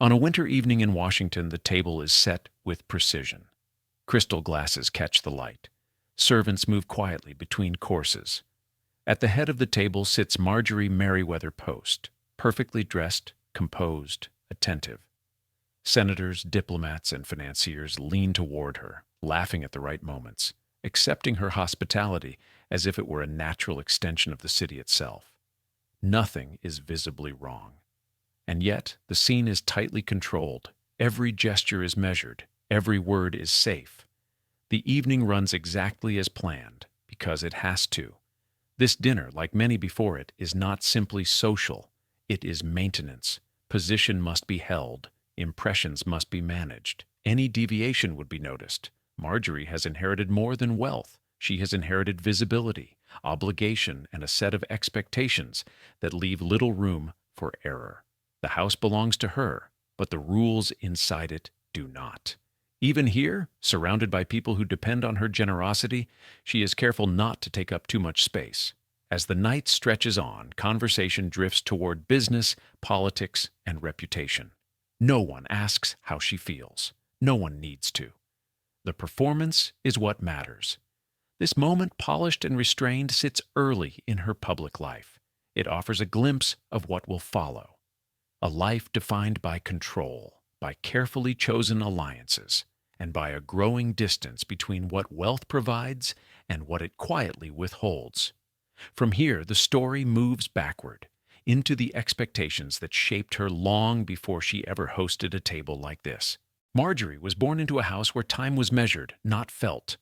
On a winter evening in Washington, the table is set with precision. Crystal glasses catch the light. Servants move quietly between courses. At the head of the table sits Marjorie Merriweather Post, perfectly dressed, composed, attentive. Senators, diplomats, and financiers lean toward her, laughing at the right moments, accepting her hospitality as if it were a natural extension of the city itself. Nothing is visibly wrong. And yet, the scene is tightly controlled. Every gesture is measured. Every word is safe. The evening runs exactly as planned, because it has to. This dinner, like many before it, is not simply social. It is maintenance. Position must be held. Impressions must be managed. Any deviation would be noticed. Marjorie has inherited more than wealth. She has inherited visibility, obligation, and a set of expectations that leave little room for error. The house belongs to her, but the rules inside it do not. Even here, surrounded by people who depend on her generosity, she is careful not to take up too much space. As the night stretches on, conversation drifts toward business, politics, and reputation. No one asks how she feels. No one needs to. The performance is what matters. This moment, polished and restrained, sits early in her public life. It offers a glimpse of what will follow. A life defined by control, by carefully chosen alliances, and by a growing distance between what wealth provides and what it quietly withholds. From here, the story moves backward, into the expectations that shaped her long before she ever hosted a table like this. Marjorie was born into a house where time was measured, not felt.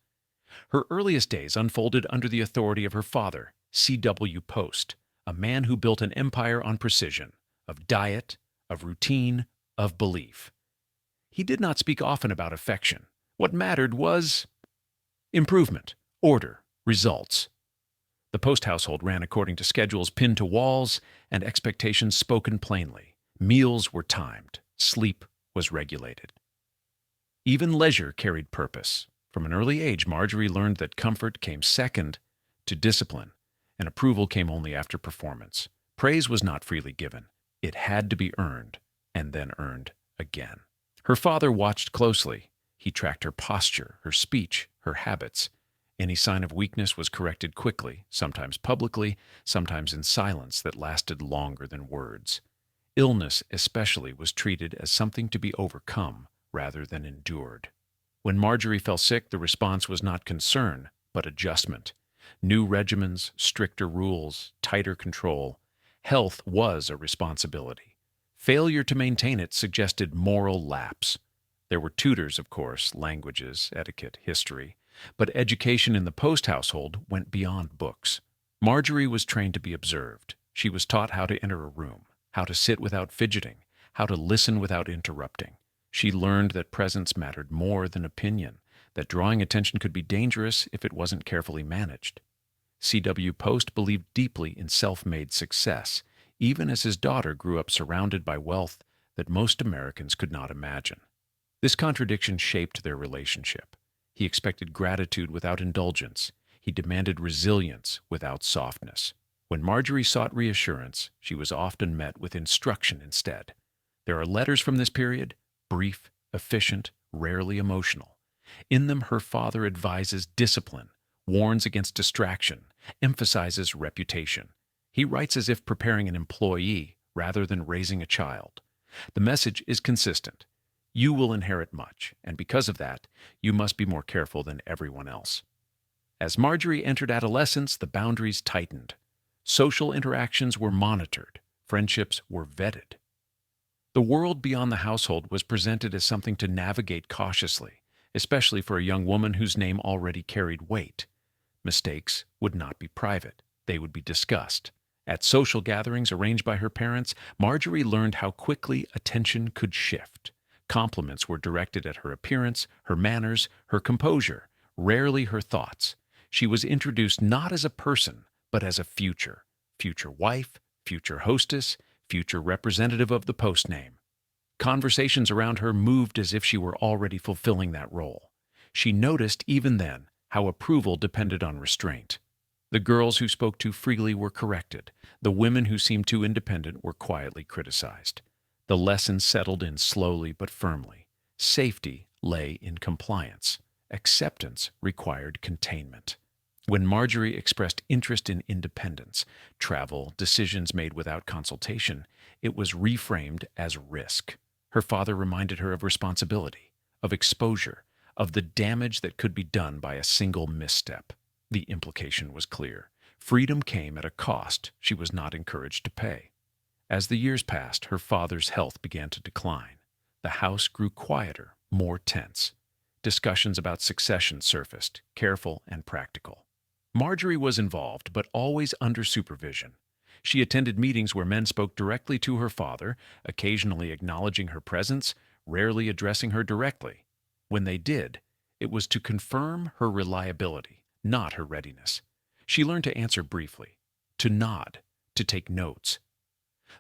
Her earliest days unfolded under the authority of her father, C.W. Post, a man who built an empire on precision, of diet, of routine, of belief. He did not speak often about affection. What mattered was improvement, order, results. The Post household ran according to schedules pinned to walls and expectations spoken plainly. Meals were timed. Sleep was regulated. Even leisure carried purpose. From an early age, Marjorie learned that comfort came second to discipline, and approval came only after performance. Praise was not freely given. It had to be earned, and then earned again. Her father watched closely. He tracked her posture, her speech, her habits. Any sign of weakness was corrected quickly, sometimes publicly, sometimes in silence that lasted longer than words. Illness, especially, was treated as something to be overcome rather than endured. When Marjorie fell sick, the response was not concern, but adjustment. New regimens, stricter rules, tighter control. Health was a responsibility. Failure to maintain it suggested moral lapse. There were tutors, of course, languages, etiquette, history, but education in the Post household went beyond books. Marjorie was trained to be observed. She was taught how to enter a room, how to sit without fidgeting, how to listen without interrupting. She learned that presence mattered more than opinion, that drawing attention could be dangerous if it wasn't carefully managed. C.W. Post believed deeply in self-made success, even as his daughter grew up surrounded by wealth that most Americans could not imagine. This contradiction shaped their relationship. He expected gratitude without indulgence. He demanded resilience without softness. When Marjorie sought reassurance, she was often met with instruction instead. There are letters from this period, brief, efficient, rarely emotional. In them, her father advises discipline, warns against distraction, emphasizes reputation. He writes as if preparing an employee rather than raising a child. The message is consistent. You will inherit much, and because of that, you must be more careful than everyone else. As Marjorie entered adolescence, the boundaries tightened. Social interactions were monitored. Friendships were vetted. The world beyond the household was presented as something to navigate cautiously, especially for a young woman whose name already carried weight. Mistakes would not be private. They would be discussed. At social gatherings arranged by her parents, Marjorie learned how quickly attention could shift. Compliments were directed at her appearance, her manners, her composure, rarely her thoughts. She was introduced not as a person, but as a future wife, future hostess, future representative of the Post name. Conversations around her moved as if she were already fulfilling that role. She noticed, even then, how approval depended on restraint. The girls who spoke too freely were corrected. The women who seemed too independent were quietly criticized. The lesson settled in slowly but firmly. Safety lay in compliance. Acceptance required containment. When Marjorie expressed interest in independence, travel, decisions made without consultation, it was reframed as risk. Her father reminded her of responsibility, of exposure, of the damage that could be done by a single misstep. The implication was clear. Freedom came at a cost she was not encouraged to pay. As the years passed, her father's health began to decline. The house grew quieter, more tense. Discussions about succession surfaced, careful and practical. Marjorie was involved, but always under supervision. She attended meetings where men spoke directly to her father, occasionally acknowledging her presence, rarely addressing her directly. When they did, it was to confirm her reliability, not her readiness. She learned to answer briefly, to nod, to take notes.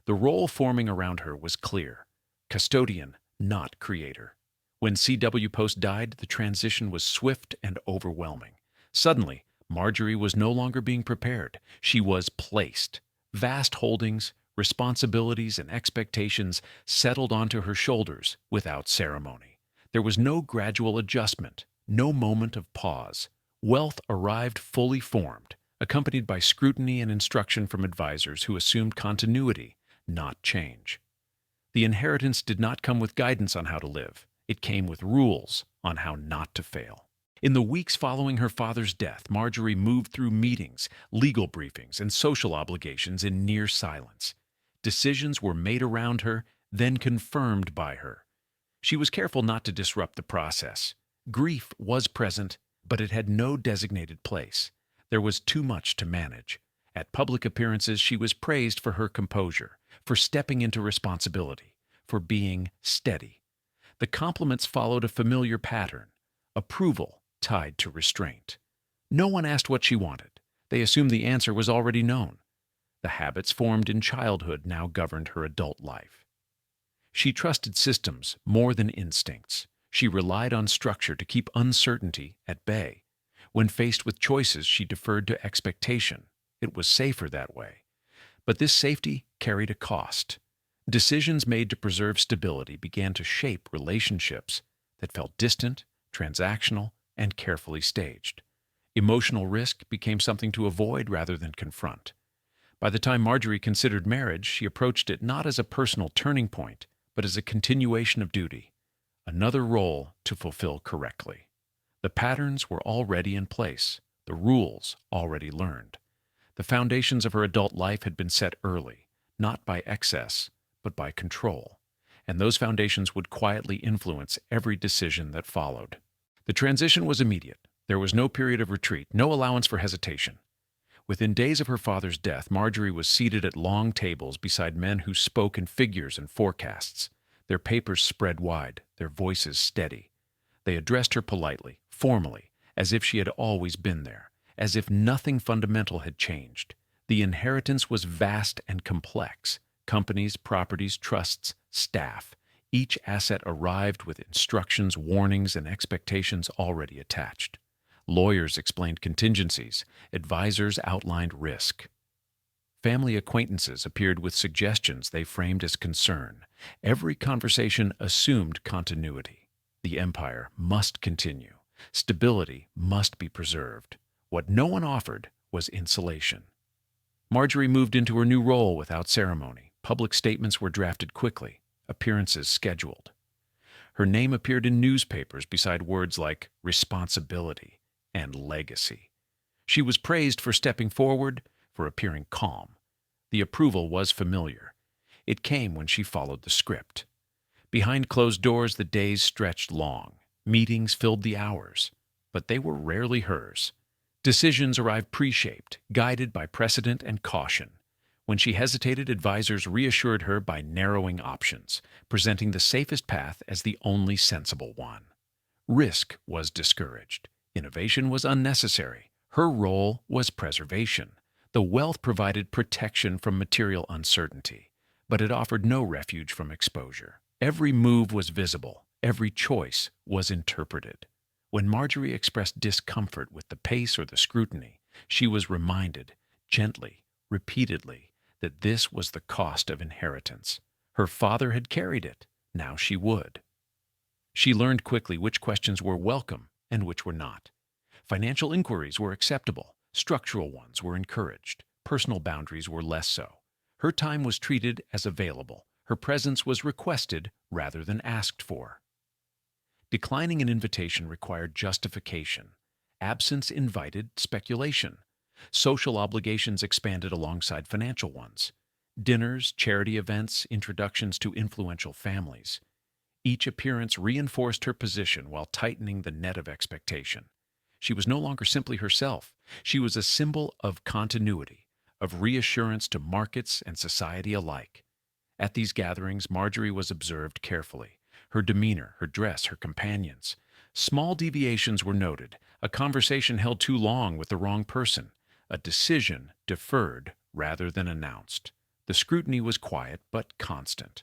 The role forming around her was clear: custodian, not creator. When C.W. Post died, the transition was swift and overwhelming. Suddenly, Marjorie was no longer being prepared. She was placed. Vast holdings, responsibilities, and expectations settled onto her shoulders without ceremony. There was no gradual adjustment, no moment of pause. Wealth arrived fully formed, accompanied by scrutiny and instruction from advisors who assumed continuity, not change. The inheritance did not come with guidance on how to live. It came with rules on how not to fail. In the weeks following her father's death, Marjorie moved through meetings, legal briefings, and social obligations in near silence. Decisions were made around her, then confirmed by her. She was careful not to disrupt the process. Grief was present, but it had no designated place. There was too much to manage. At public appearances, she was praised for her composure, for stepping into responsibility, for being steady. The compliments followed a familiar pattern: approval tied to restraint. No one asked what she wanted. They assumed the answer was already known. The habits formed in childhood now governed her adult life. She trusted systems more than instincts. She relied on structure to keep uncertainty at bay. When faced with choices, she deferred to expectation. It was safer that way. But this safety carried a cost. Decisions made to preserve stability began to shape relationships that felt distant, transactional, and carefully staged. Emotional risk became something to avoid rather than confront. By the time Marjorie considered marriage, she approached it not as a personal turning point, but as a continuation of duty, another role to fulfill correctly. The patterns were already in place, the rules already learned. The foundations of her adult life had been set early, not by excess, but by control, and those foundations would quietly influence every decision that followed. The transition was immediate. There was no period of retreat, no allowance for hesitation. Within days of her father's death, Marjorie was seated at long tables beside men who spoke in figures and forecasts. Their papers spread wide, their voices steady. They addressed her politely, formally, as if she had always been there, as if nothing fundamental had changed. The inheritance was vast and complex. Companies, properties, trusts, staff. Each asset arrived with instructions, warnings, and expectations already attached. Lawyers explained contingencies. Advisors outlined risk. Family acquaintances appeared with suggestions they framed as concern. Every conversation assumed continuity. The empire must continue. Stability must be preserved. What no one offered was insulation. Marjorie moved into her new role without ceremony. Public statements were drafted quickly, appearances scheduled. Her name appeared in newspapers beside words like responsibility and legacy. She was praised for stepping forward, for appearing calm. The approval was familiar. It came when she followed the script. Behind closed doors, the days stretched long. Meetings filled the hours, but they were rarely hers. Decisions arrived pre-shaped, guided by precedent and caution. When she hesitated, advisors reassured her by narrowing options, presenting the safest path as the only sensible one. Risk was discouraged. Innovation was unnecessary. Her role was preservation. The wealth provided protection from material uncertainty, but it offered no refuge from exposure. Every move was visible. Every choice was interpreted. When Marjorie expressed discomfort with the pace or the scrutiny, she was reminded, gently, repeatedly, that this was the cost of inheritance. Her father had carried it. Now she would. She learned quickly which questions were welcome and which were not. Financial inquiries were acceptable. Structural ones were encouraged. Personal boundaries were less so. Her time was treated as available. Her presence was requested rather than asked for. Declining an invitation required justification. Absence invited speculation. Social obligations expanded alongside financial ones. Dinners, charity events, introductions to influential families. Each appearance reinforced her position while tightening the net of expectation. She was no longer simply herself. She was a symbol of continuity, of reassurance to markets and society alike. At these gatherings, Marjorie was observed carefully. Her demeanor, her dress, her companions. Small deviations were noted. A conversation held too long with the wrong person. A decision deferred rather than announced. The scrutiny was quiet but constant.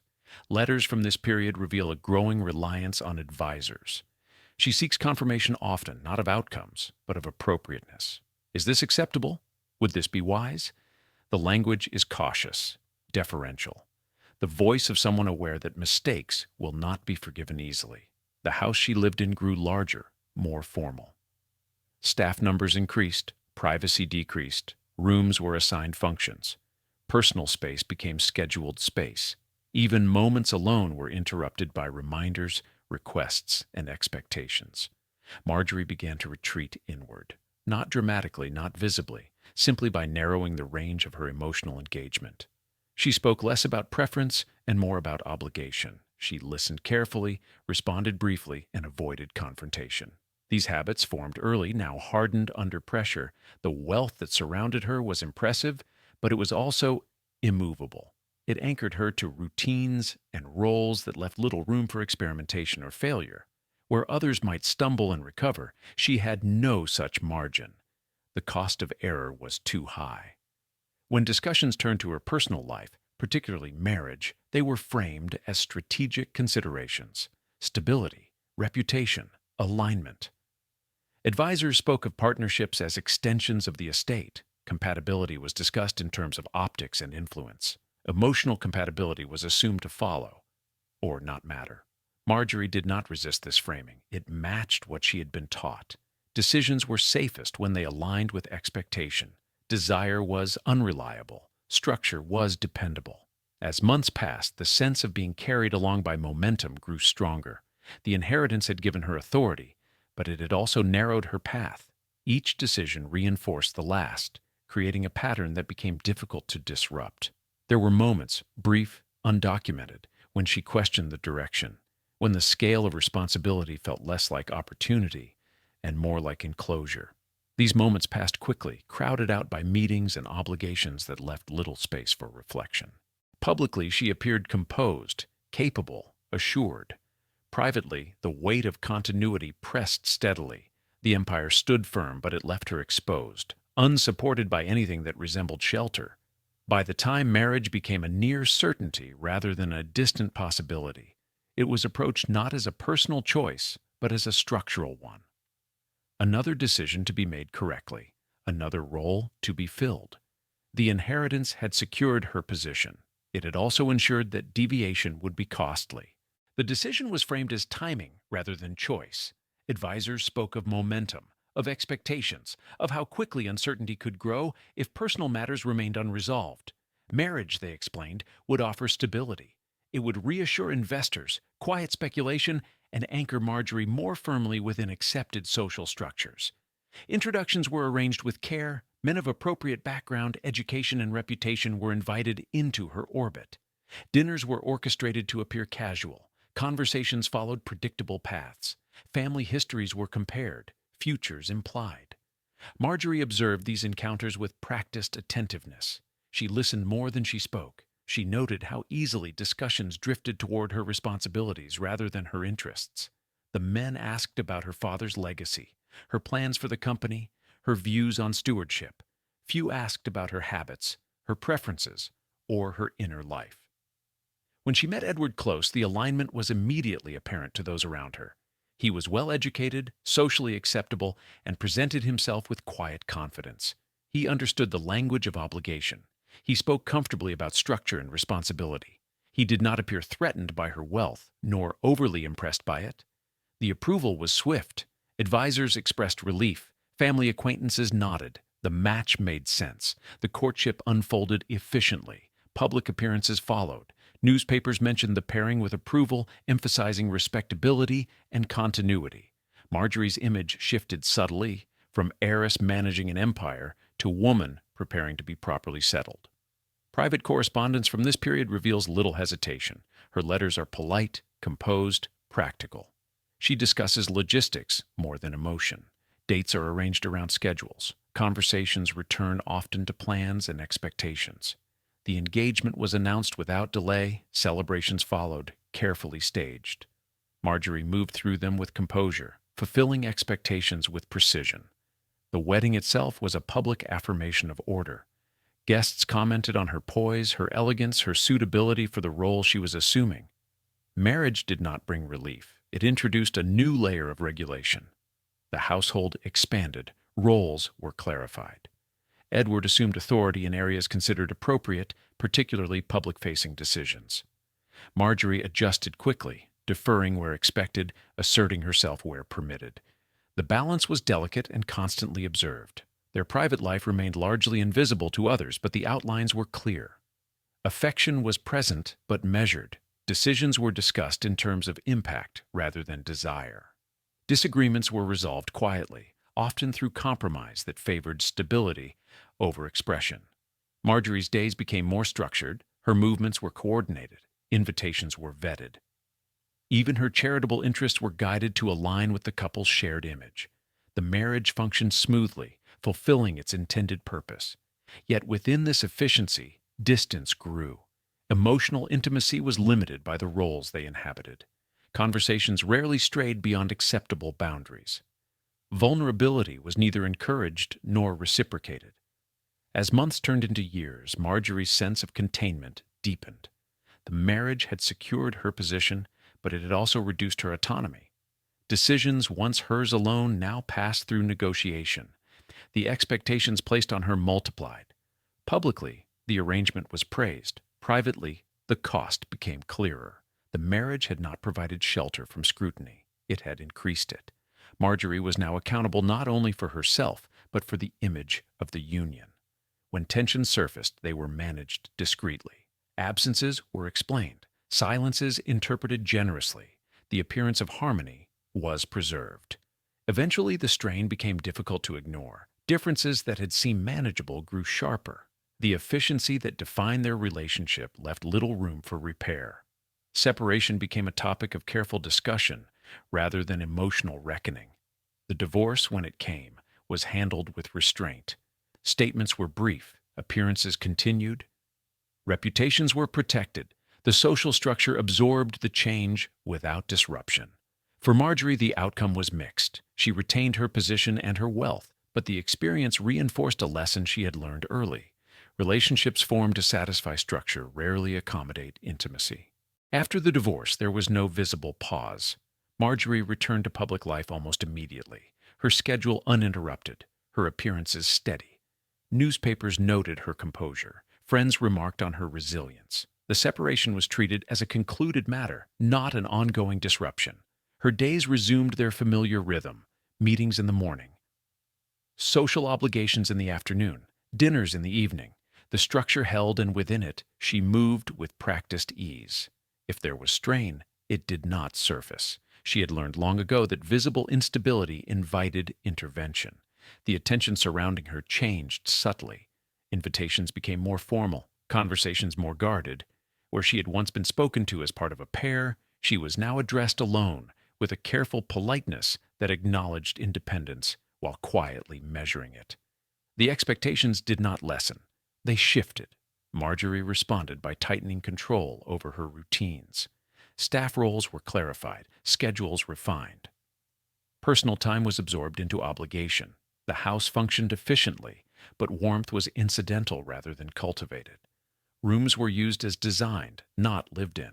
Letters from this period reveal a growing reliance on advisors. She seeks confirmation often, not of outcomes, but of appropriateness. Is this acceptable? Would this be wise? The language is cautious, deferential. The voice of someone aware that mistakes will not be forgiven easily. The house she lived in grew larger, more formal. Staff numbers increased, privacy decreased, rooms were assigned functions. Personal space became scheduled space. Even moments alone were interrupted by reminders, requests, and expectations. Marjorie began to retreat inward, not dramatically, not visibly, simply by narrowing the range of her emotional engagement. She spoke less about preference and more about obligation. She listened carefully, responded briefly, and avoided confrontation. These habits, formed early, now hardened under pressure. The wealth that surrounded her was impressive, but it was also immovable. It anchored her to routines and roles that left little room for experimentation or failure. Where others might stumble and recover, she had no such margin. The cost of error was too high. When discussions turned to her personal life, particularly marriage, they were framed as strategic considerations: stability, reputation, alignment. Advisors spoke of partnerships as extensions of the estate. Compatibility was discussed in terms of optics and influence. Emotional compatibility was assumed to follow, or not matter. Marjorie did not resist this framing. It matched what she had been taught. Decisions were safest when they aligned with expectation. Desire was unreliable. Structure was dependable. As months passed, the sense of being carried along by momentum grew stronger. The inheritance had given her authority, but it had also narrowed her path. Each decision reinforced the last, creating a pattern that became difficult to disrupt. There were moments, brief, undocumented, when she questioned the direction, when the scale of responsibility felt less like opportunity and more like enclosure. These moments passed quickly, crowded out by meetings and obligations that left little space for reflection. Publicly, she appeared composed, capable, assured. Privately, the weight of continuity pressed steadily. The empire stood firm, but it left her exposed, unsupported by anything that resembled shelter. By the time marriage became a near certainty rather than a distant possibility, it was approached not as a personal choice, but as a structural one. Another decision to be made correctly, another role to be filled. The inheritance had secured her position. It had also ensured that deviation would be costly. The decision was framed as timing rather than choice. Advisors spoke of momentum, of expectations, of how quickly uncertainty could grow if personal matters remained unresolved. Marriage, they explained, would offer stability. It would reassure investors, quiet speculation, and anchor Marjorie more firmly within accepted social structures. Introductions were arranged with care. Men of appropriate background, education, and reputation were invited into her orbit. Dinners were orchestrated to appear casual. Conversations followed predictable paths. Family histories were compared, futures implied. Marjorie observed these encounters with practiced attentiveness. She listened more than she spoke. She noted how easily discussions drifted toward her responsibilities rather than her interests. The men asked about her father's legacy, her plans for the company, her views on stewardship. Few asked about her habits, her preferences, or her inner life. When she met Edward Close, the alignment was immediately apparent to those around her. He was well-educated, socially acceptable, and presented himself with quiet confidence. He understood the language of obligation. He spoke comfortably about structure and responsibility. He did not appear threatened by her wealth, nor overly impressed by it. The approval was swift. Advisors expressed relief. Family acquaintances nodded. The match made sense. The courtship unfolded efficiently. Public appearances followed. Newspapers mentioned the pairing with approval, emphasizing respectability and continuity. Marjorie's image shifted subtly, from heiress managing an empire to woman preparing to be properly settled. Private correspondence from this period reveals little hesitation. Her letters are polite, composed, practical. She discusses logistics more than emotion. Dates are arranged around schedules. Conversations return often to plans and expectations. The engagement was announced without delay. Celebrations followed, carefully staged. Marjorie moved through them with composure, fulfilling expectations with precision. The wedding itself was a public affirmation of order. Guests commented on her poise, her elegance, her suitability for the role she was assuming. Marriage did not bring relief. It introduced a new layer of regulation. The household expanded. Roles were clarified. Edward assumed authority in areas considered appropriate, particularly public-facing decisions. Marjorie adjusted quickly, deferring where expected, asserting herself where permitted. The balance was delicate and constantly observed. Their private life remained largely invisible to others, but the outlines were clear. Affection was present but measured. Decisions were discussed in terms of impact rather than desire. Disagreements were resolved quietly, often through compromise that favored stability over expression. Marjorie's days became more structured, her movements were coordinated, invitations were vetted. Even her charitable interests were guided to align with the couple's shared image. The marriage functioned smoothly, fulfilling its intended purpose. Yet within this efficiency, distance grew. Emotional intimacy was limited by the roles they inhabited. Conversations rarely strayed beyond acceptable boundaries. Vulnerability was neither encouraged nor reciprocated. As months turned into years, Marjorie's sense of containment deepened. The marriage had secured her position, but it had also reduced her autonomy. Decisions once hers alone now passed through negotiation. The expectations placed on her multiplied. Publicly, the arrangement was praised. Privately, the cost became clearer. The marriage had not provided shelter from scrutiny. It had increased it. Marjorie was now accountable not only for herself, but for the image of the union. When tensions surfaced, they were managed discreetly. Absences were explained. Silences interpreted generously. The appearance of harmony was preserved. Eventually, the strain became difficult to ignore. Differences that had seemed manageable grew sharper. The efficiency that defined their relationship left little room for repair. Separation became a topic of careful discussion rather than emotional reckoning. The divorce, when it came, was handled with restraint. Statements were brief, appearances continued, reputations were protected. The social structure absorbed the change without disruption. For Marjorie, the outcome was mixed. She retained her position and her wealth, but the experience reinforced a lesson she had learned early. Relationships formed to satisfy structure rarely accommodate intimacy. After the divorce, there was no visible pause. Marjorie returned to public life almost immediately, her schedule uninterrupted, her appearances steady. Newspapers noted her composure. Friends remarked on her resilience. The separation was treated as a concluded matter, not an ongoing disruption. Her days resumed their familiar rhythm, meetings in the morning, social obligations in the afternoon, dinners in the evening. The structure held, and within it, she moved with practiced ease. If there was strain, it did not surface. She had learned long ago that visible instability invited intervention. The attention surrounding her changed subtly. Invitations became more formal, conversations more guarded. Where she had once been spoken to as part of a pair, she was now addressed alone, with a careful politeness that acknowledged independence while quietly measuring it. The expectations did not lessen. They shifted. Marjorie responded by tightening control over her routines. Staff roles were clarified, schedules refined. Personal time was absorbed into obligation. The house functioned efficiently, but warmth was incidental rather than cultivated. Rooms were used as designed, not lived in.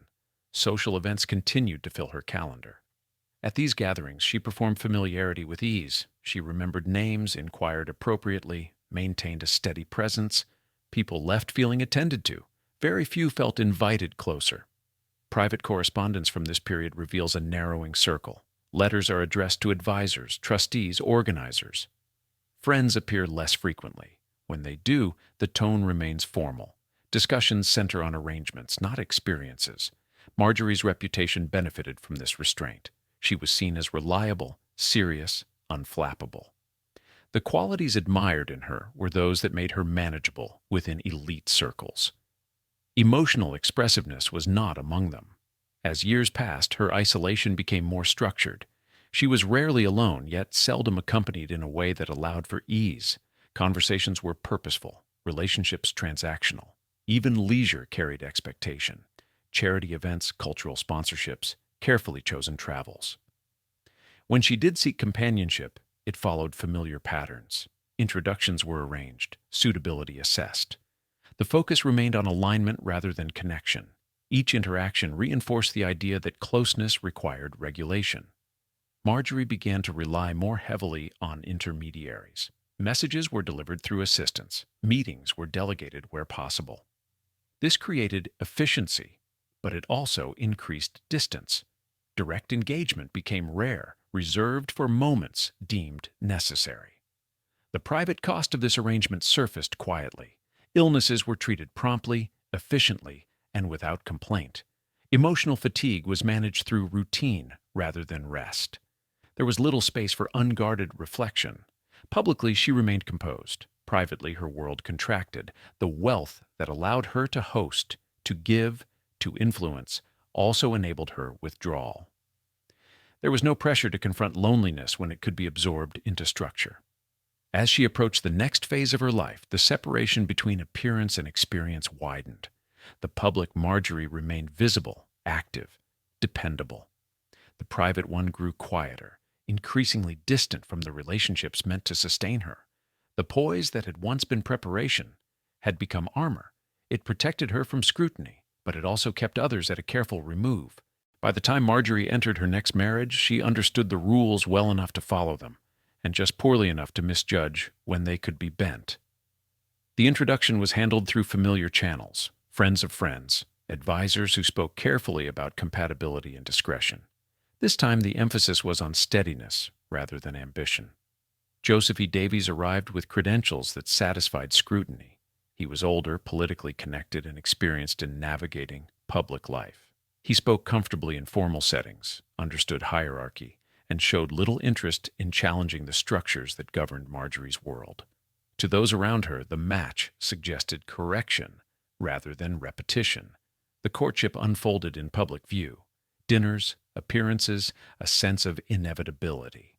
Social events continued to fill her calendar. At these gatherings, she performed familiarity with ease. She remembered names, inquired appropriately, maintained a steady presence. People left feeling attended to. Very few felt invited closer. Private correspondence from this period reveals a narrowing circle. Letters are addressed to advisors, trustees, organizers. Friends appear less frequently. When they do, the tone remains formal. Discussions center on arrangements, not experiences. Marjorie's reputation benefited from this restraint. She was seen as reliable, serious, unflappable. The qualities admired in her were those that made her manageable within elite circles. Emotional expressiveness was not among them. As years passed, her isolation became more structured. She was rarely alone, yet seldom accompanied in a way that allowed for ease. Conversations were purposeful, relationships transactional. Even leisure carried expectation. Charity events, cultural sponsorships, carefully chosen travels. When she did seek companionship, it followed familiar patterns. Introductions were arranged, suitability assessed. The focus remained on alignment rather than connection. Each interaction reinforced the idea that closeness required regulation. Marjorie began to rely more heavily on intermediaries. Messages were delivered through assistants. Meetings were delegated where possible. This created efficiency, but it also increased distance. Direct engagement became rare, reserved for moments deemed necessary. The private cost of this arrangement surfaced quietly. Illnesses were treated promptly, efficiently, and without complaint. Emotional fatigue was managed through routine rather than rest. There was little space for unguarded reflection. Publicly, she remained composed. Privately, her world contracted. The wealth that allowed her to host, to give, to influence, also enabled her withdrawal. There was no pressure to confront loneliness when it could be absorbed into structure. As she approached the next phase of her life, the separation between appearance and experience widened. The public Marjorie remained visible, active, dependable. The private one grew quieter, increasingly distant from the relationships meant to sustain her. The poise that had once been preparation had become armor. It protected her from scrutiny, but it also kept others at a careful remove. By the time Marjorie entered her next marriage, she understood the rules well enough to follow them, and just poorly enough to misjudge when they could be bent. The introduction was handled through familiar channels, friends of friends, advisors who spoke carefully about compatibility and discretion. This time the emphasis was on steadiness rather than ambition. Joseph E. Davies arrived with credentials that satisfied scrutiny. He was older, politically connected, and experienced in navigating public life. He spoke comfortably in formal settings, understood hierarchy, and showed little interest in challenging the structures that governed Marjorie's world. To those around her, the match suggested correction rather than repetition. The courtship unfolded in public view. Dinners, appearances, a sense of inevitability.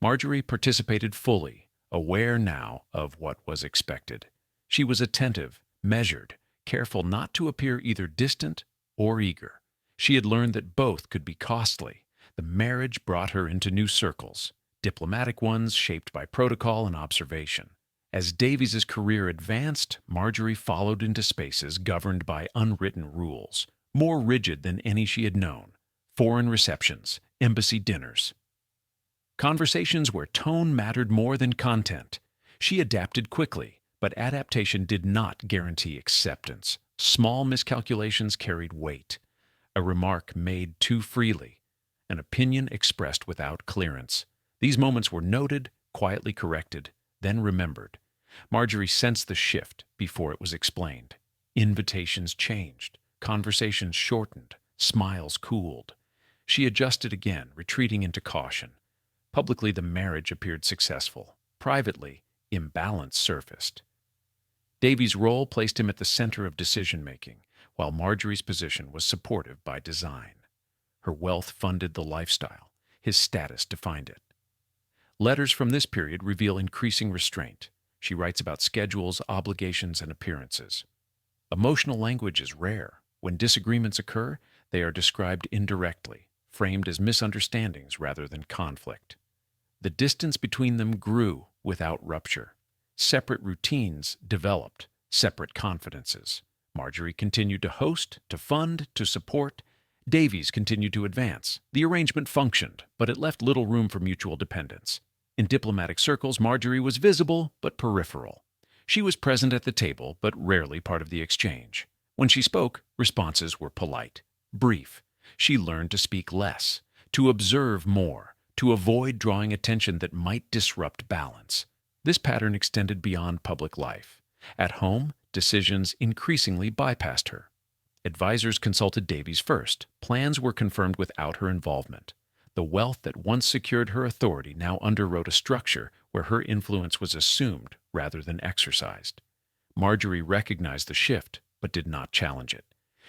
Marjorie participated fully, aware now of what was expected. She was attentive, measured, careful not to appear either distant or eager. She had learned that both could be costly. The marriage brought her into new circles, diplomatic ones shaped by protocol and observation. As Davies's career advanced, Marjorie followed into spaces governed by unwritten rules, more rigid than any she had known. Foreign receptions, embassy dinners. Conversations where tone mattered more than content. She adapted quickly, but adaptation did not guarantee acceptance. Small miscalculations carried weight. A remark made too freely, an opinion expressed without clearance. These moments were noted, quietly corrected, then remembered. Marjorie sensed the shift before it was explained. Invitations changed, conversations shortened, smiles cooled. She adjusted again, retreating into caution. Publicly, the marriage appeared successful. Privately, imbalance surfaced. Davies' role placed him at the center of decision-making, while Marjorie's position was supportive by design. Her wealth funded the lifestyle. His status defined it. Letters from this period reveal increasing restraint. She writes about schedules, obligations, and appearances. Emotional language is rare. When disagreements occur, they are described indirectly, framed as misunderstandings rather than conflict. The distance between them grew without rupture. Separate routines developed, separate confidences. Marjorie continued to host, to fund, to support. Davies continued to advance. The arrangement functioned, but it left little room for mutual dependence. In diplomatic circles, Marjorie was visible but peripheral. She was present at the table, but rarely part of the exchange. When she spoke, responses were polite, brief. She learned to speak less, to observe more, to avoid drawing attention that might disrupt balance. This pattern extended beyond public life. At home, decisions increasingly bypassed her. Advisors consulted Davies first. Plans were confirmed without her involvement. The wealth that once secured her authority now underwrote a structure where her influence was assumed rather than exercised. Marjorie recognized the shift, but did not challenge it.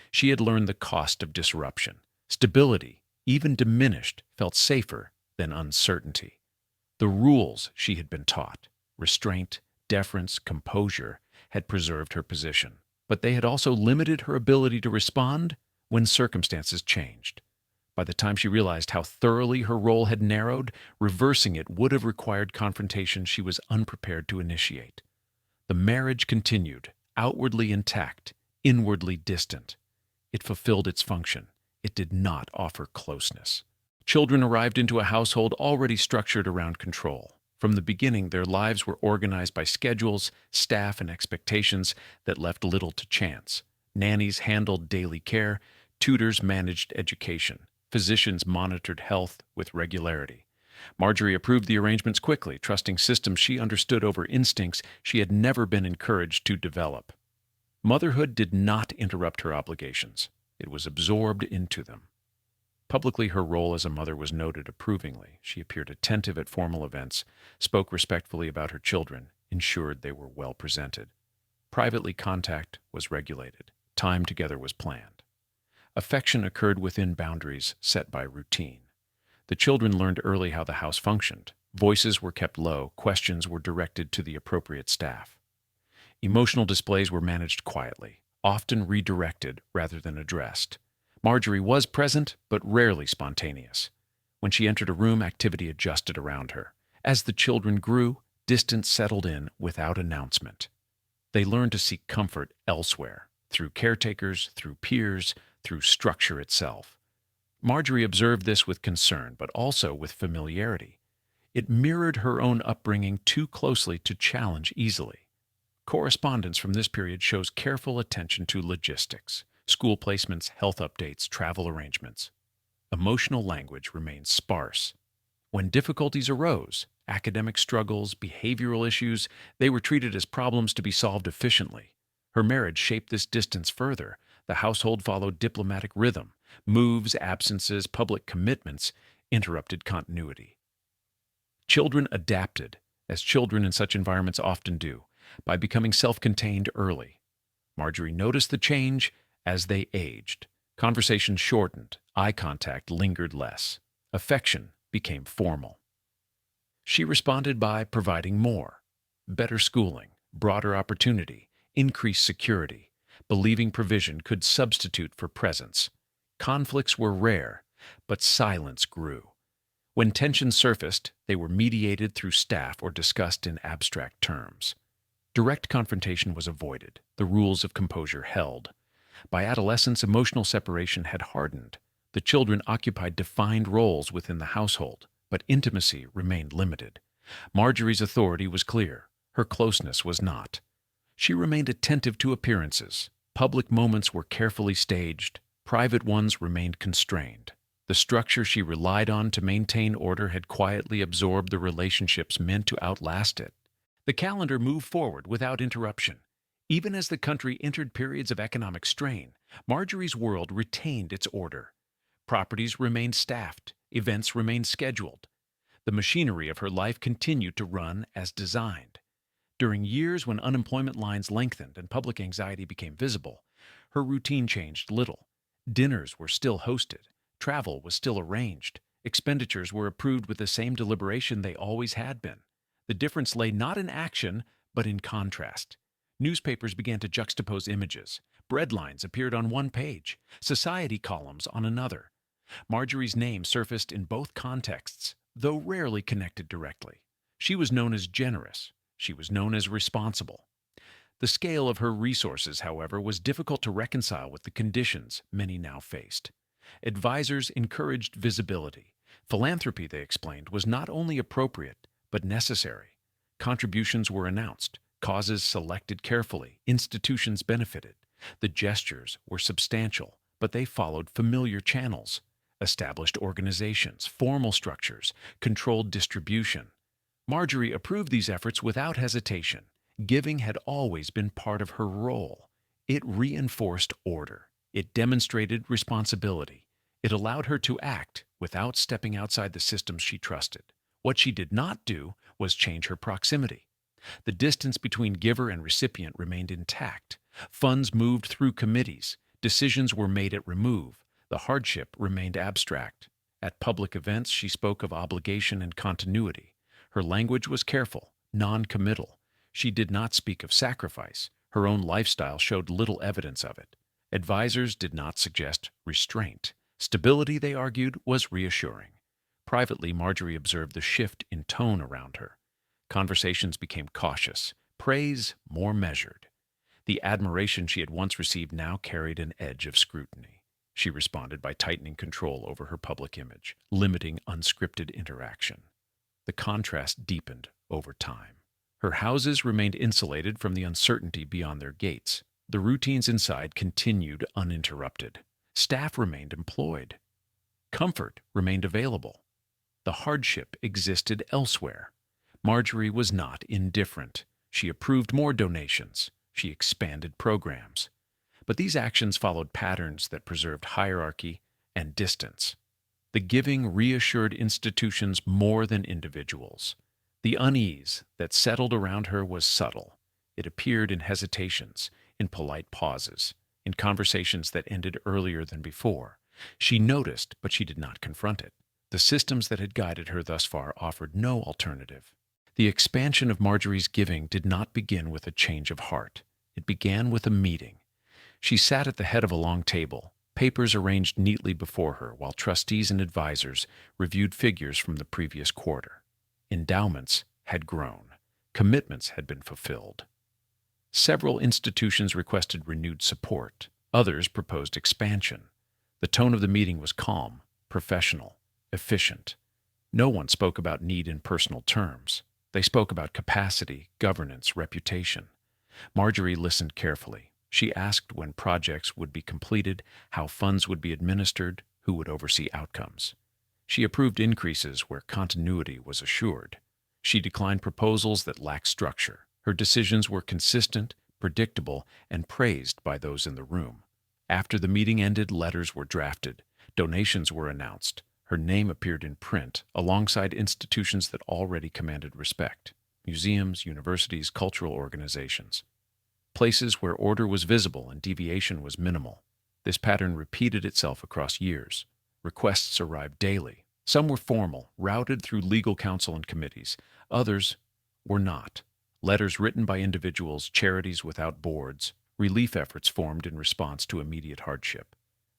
She had learned the cost of disruption. Stability, even diminished, felt safer than uncertainty. The rules she had been taught, restraint, deference, composure, had preserved her position, but they had also limited her ability to respond when circumstances changed. By the time she realized how thoroughly her role had narrowed, reversing it would have required confrontation she was unprepared to initiate. The marriage continued, outwardly intact, inwardly distant. It fulfilled its function. It did not offer closeness. Children arrived into a household already structured around control. From the beginning, their lives were organized by schedules, staff, and expectations that left little to chance. Nannies handled daily care, tutors managed education, physicians monitored health with regularity. Marjorie approved the arrangements quickly, trusting systems she understood over instincts she had never been encouraged to develop. Motherhood did not interrupt her obligations. It was absorbed into them. Publicly, her role as a mother was noted approvingly. She appeared attentive at formal events, spoke respectfully about her children, ensured they were well presented. Privately, contact was regulated. Time together was planned. Affection occurred within boundaries set by routine. The children learned early how the house functioned. Voices were kept low, questions were directed to the appropriate staff. Emotional displays were managed quietly, often redirected rather than addressed. Marjorie was present, but rarely spontaneous. When she entered a room, activity adjusted around her. As the children grew, distance settled in without announcement. They learned to seek comfort elsewhere, through caretakers, through peers, through structure itself. Marjorie observed this with concern, but also with familiarity. It mirrored her own upbringing too closely to challenge easily. Correspondence from this period shows careful attention to logistics, school placements, health updates, travel arrangements. Emotional language remained sparse. When difficulties arose, academic struggles, behavioral issues, they were treated as problems to be solved efficiently. Her marriage shaped this distance further. The household followed diplomatic rhythm. Moves, absences, public commitments interrupted continuity. Children adapted, as children in such environments often do, by becoming self-contained early. Marjorie noticed the change as they aged. Conversation shortened, eye contact lingered less. Affection became formal. She responded by providing more. Better schooling, broader opportunity, increased security, believing provision could substitute for presence. Conflicts were rare, but silence grew. When tensions surfaced, they were mediated through staff or discussed in abstract terms. Direct confrontation was avoided. The rules of composure held. By adolescence, emotional separation had hardened. The children occupied defined roles within the household, but intimacy remained limited. Marjorie's authority was clear. Her closeness was not. She remained attentive to appearances. Public moments were carefully staged. Private ones remained constrained. The structure she relied on to maintain order had quietly absorbed the relationships meant to outlast it. The calendar moved forward without interruption. Even as the country entered periods of economic strain, Marjorie's world retained its order. Properties remained staffed. Events remained scheduled. The machinery of her life continued to run as designed. During years when unemployment lines lengthened and public anxiety became visible, her routine changed little. Dinners were still hosted. Travel was still arranged. Expenditures were approved with the same deliberation they always had been. The difference lay not in action, but in contrast. Newspapers began to juxtapose images. Breadlines appeared on one page, society columns on another. Marjorie's name surfaced in both contexts, though rarely connected directly. She was known as generous. She was known as responsible. The scale of her resources, however, was difficult to reconcile with the conditions many now faced. Advisors encouraged visibility. Philanthropy, they explained, was not only appropriate, but necessary. Contributions were announced, causes selected carefully, institutions benefited. The gestures were substantial, but they followed familiar channels: established organizations, formal structures, controlled distribution. Marjorie approved these efforts without hesitation. Giving had always been part of her role. It reinforced order. It demonstrated responsibility. It allowed her to act without stepping outside the systems she trusted. What she did not do was change her proximity. The distance between giver and recipient remained intact. Funds moved through committees. Decisions were made at remove. The hardship remained abstract. At public events, she spoke of obligation and continuity. Her language was careful, non-committal. She did not speak of sacrifice. Her own lifestyle showed little evidence of it. Advisors did not suggest restraint. Stability, they argued, was reassuring. Privately, Marjorie observed the shift in tone around her. Conversations became cautious, praise more measured. The admiration she had once received now carried an edge of scrutiny. She responded by tightening control over her public image, limiting unscripted interaction. The contrast deepened over time. Her houses remained insulated from the uncertainty beyond their gates. The routines inside continued uninterrupted. Staff remained employed. Comfort remained available. The hardship existed elsewhere. Marjorie was not indifferent. She approved more donations. She expanded programs. But these actions followed patterns that preserved hierarchy and distance. The giving reassured institutions more than individuals. The unease that settled around her was subtle. It appeared in hesitations, in polite pauses, in conversations that ended earlier than before. She noticed, but she did not confront it. The systems that had guided her thus far offered no alternative. The expansion of Marjorie's giving did not begin with a change of heart. It began with a meeting. She sat at the head of a long table, papers arranged neatly before her, while trustees and advisors reviewed figures from the previous quarter. Endowments had grown. Commitments had been fulfilled. Several institutions requested renewed support. Others proposed expansion. The tone of the meeting was calm, professional, efficient. No one spoke about need in personal terms. They spoke about capacity, governance, reputation. Marjorie listened carefully. She asked when projects would be completed, how funds would be administered, who would oversee outcomes. She approved increases where continuity was assured. She declined proposals that lacked structure. Her decisions were consistent, predictable, and praised by those in the room. After the meeting ended, letters were drafted. Donations were announced. Her name appeared in print, alongside institutions that already commanded respect: museums, universities, cultural organizations. Places where order was visible and deviation was minimal. This pattern repeated itself across years. Requests arrived daily. Some were formal, routed through legal counsel and committees. Others were not. Letters written by individuals, charities without boards, relief efforts formed in response to immediate hardship.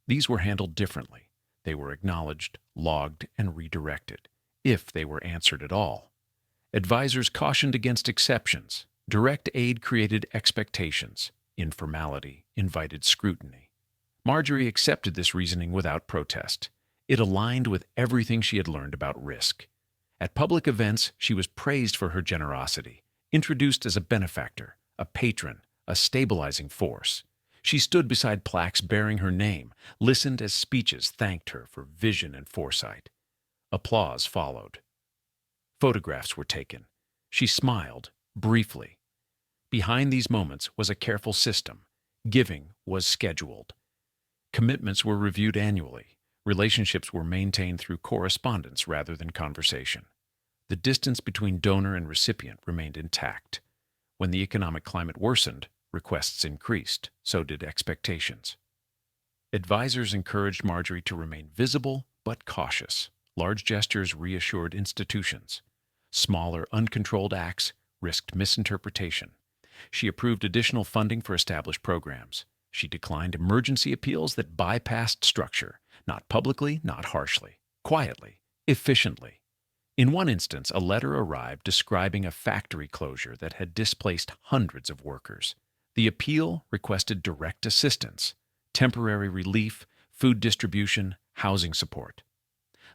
These were handled differently. They were acknowledged, logged, and redirected, if they were answered at all. Advisors cautioned against exceptions. Direct aid created expectations. Informality invited scrutiny. Marjorie accepted this reasoning without protest. It aligned with everything she had learned about risk. At public events, she was praised for her generosity, introduced as a benefactor, a patron, a stabilizing force. She stood beside plaques bearing her name, listened as speeches thanked her for vision and foresight. Applause followed. Photographs were taken. She smiled, briefly. Behind these moments was a careful system. Giving was scheduled. Commitments were reviewed annually. Relationships were maintained through correspondence rather than conversation. The distance between donor and recipient remained intact. When the economic climate worsened, requests increased, so did expectations. Advisors encouraged Marjorie to remain visible but cautious. Large gestures reassured institutions. Smaller, uncontrolled acts risked misinterpretation. She approved additional funding for established programs. She declined emergency appeals that bypassed structure, not publicly, not harshly, quietly, efficiently. In one instance, a letter arrived describing a factory closure that had displaced hundreds of workers. The appeal requested direct assistance, temporary relief, food distribution, housing support.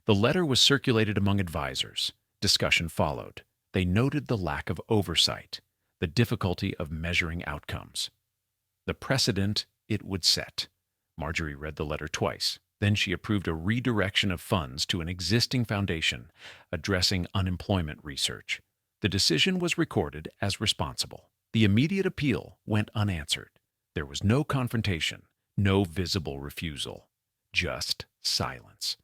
The letter was circulated among advisors. Discussion followed. They noted the lack of oversight, the difficulty of measuring outcomes. The precedent it would set. Marjorie read the letter twice. Then she approved a redirection of funds to an existing foundation addressing unemployment research. The decision was recorded as responsible. The immediate appeal went unanswered. There was no confrontation, no visible refusal, just silence.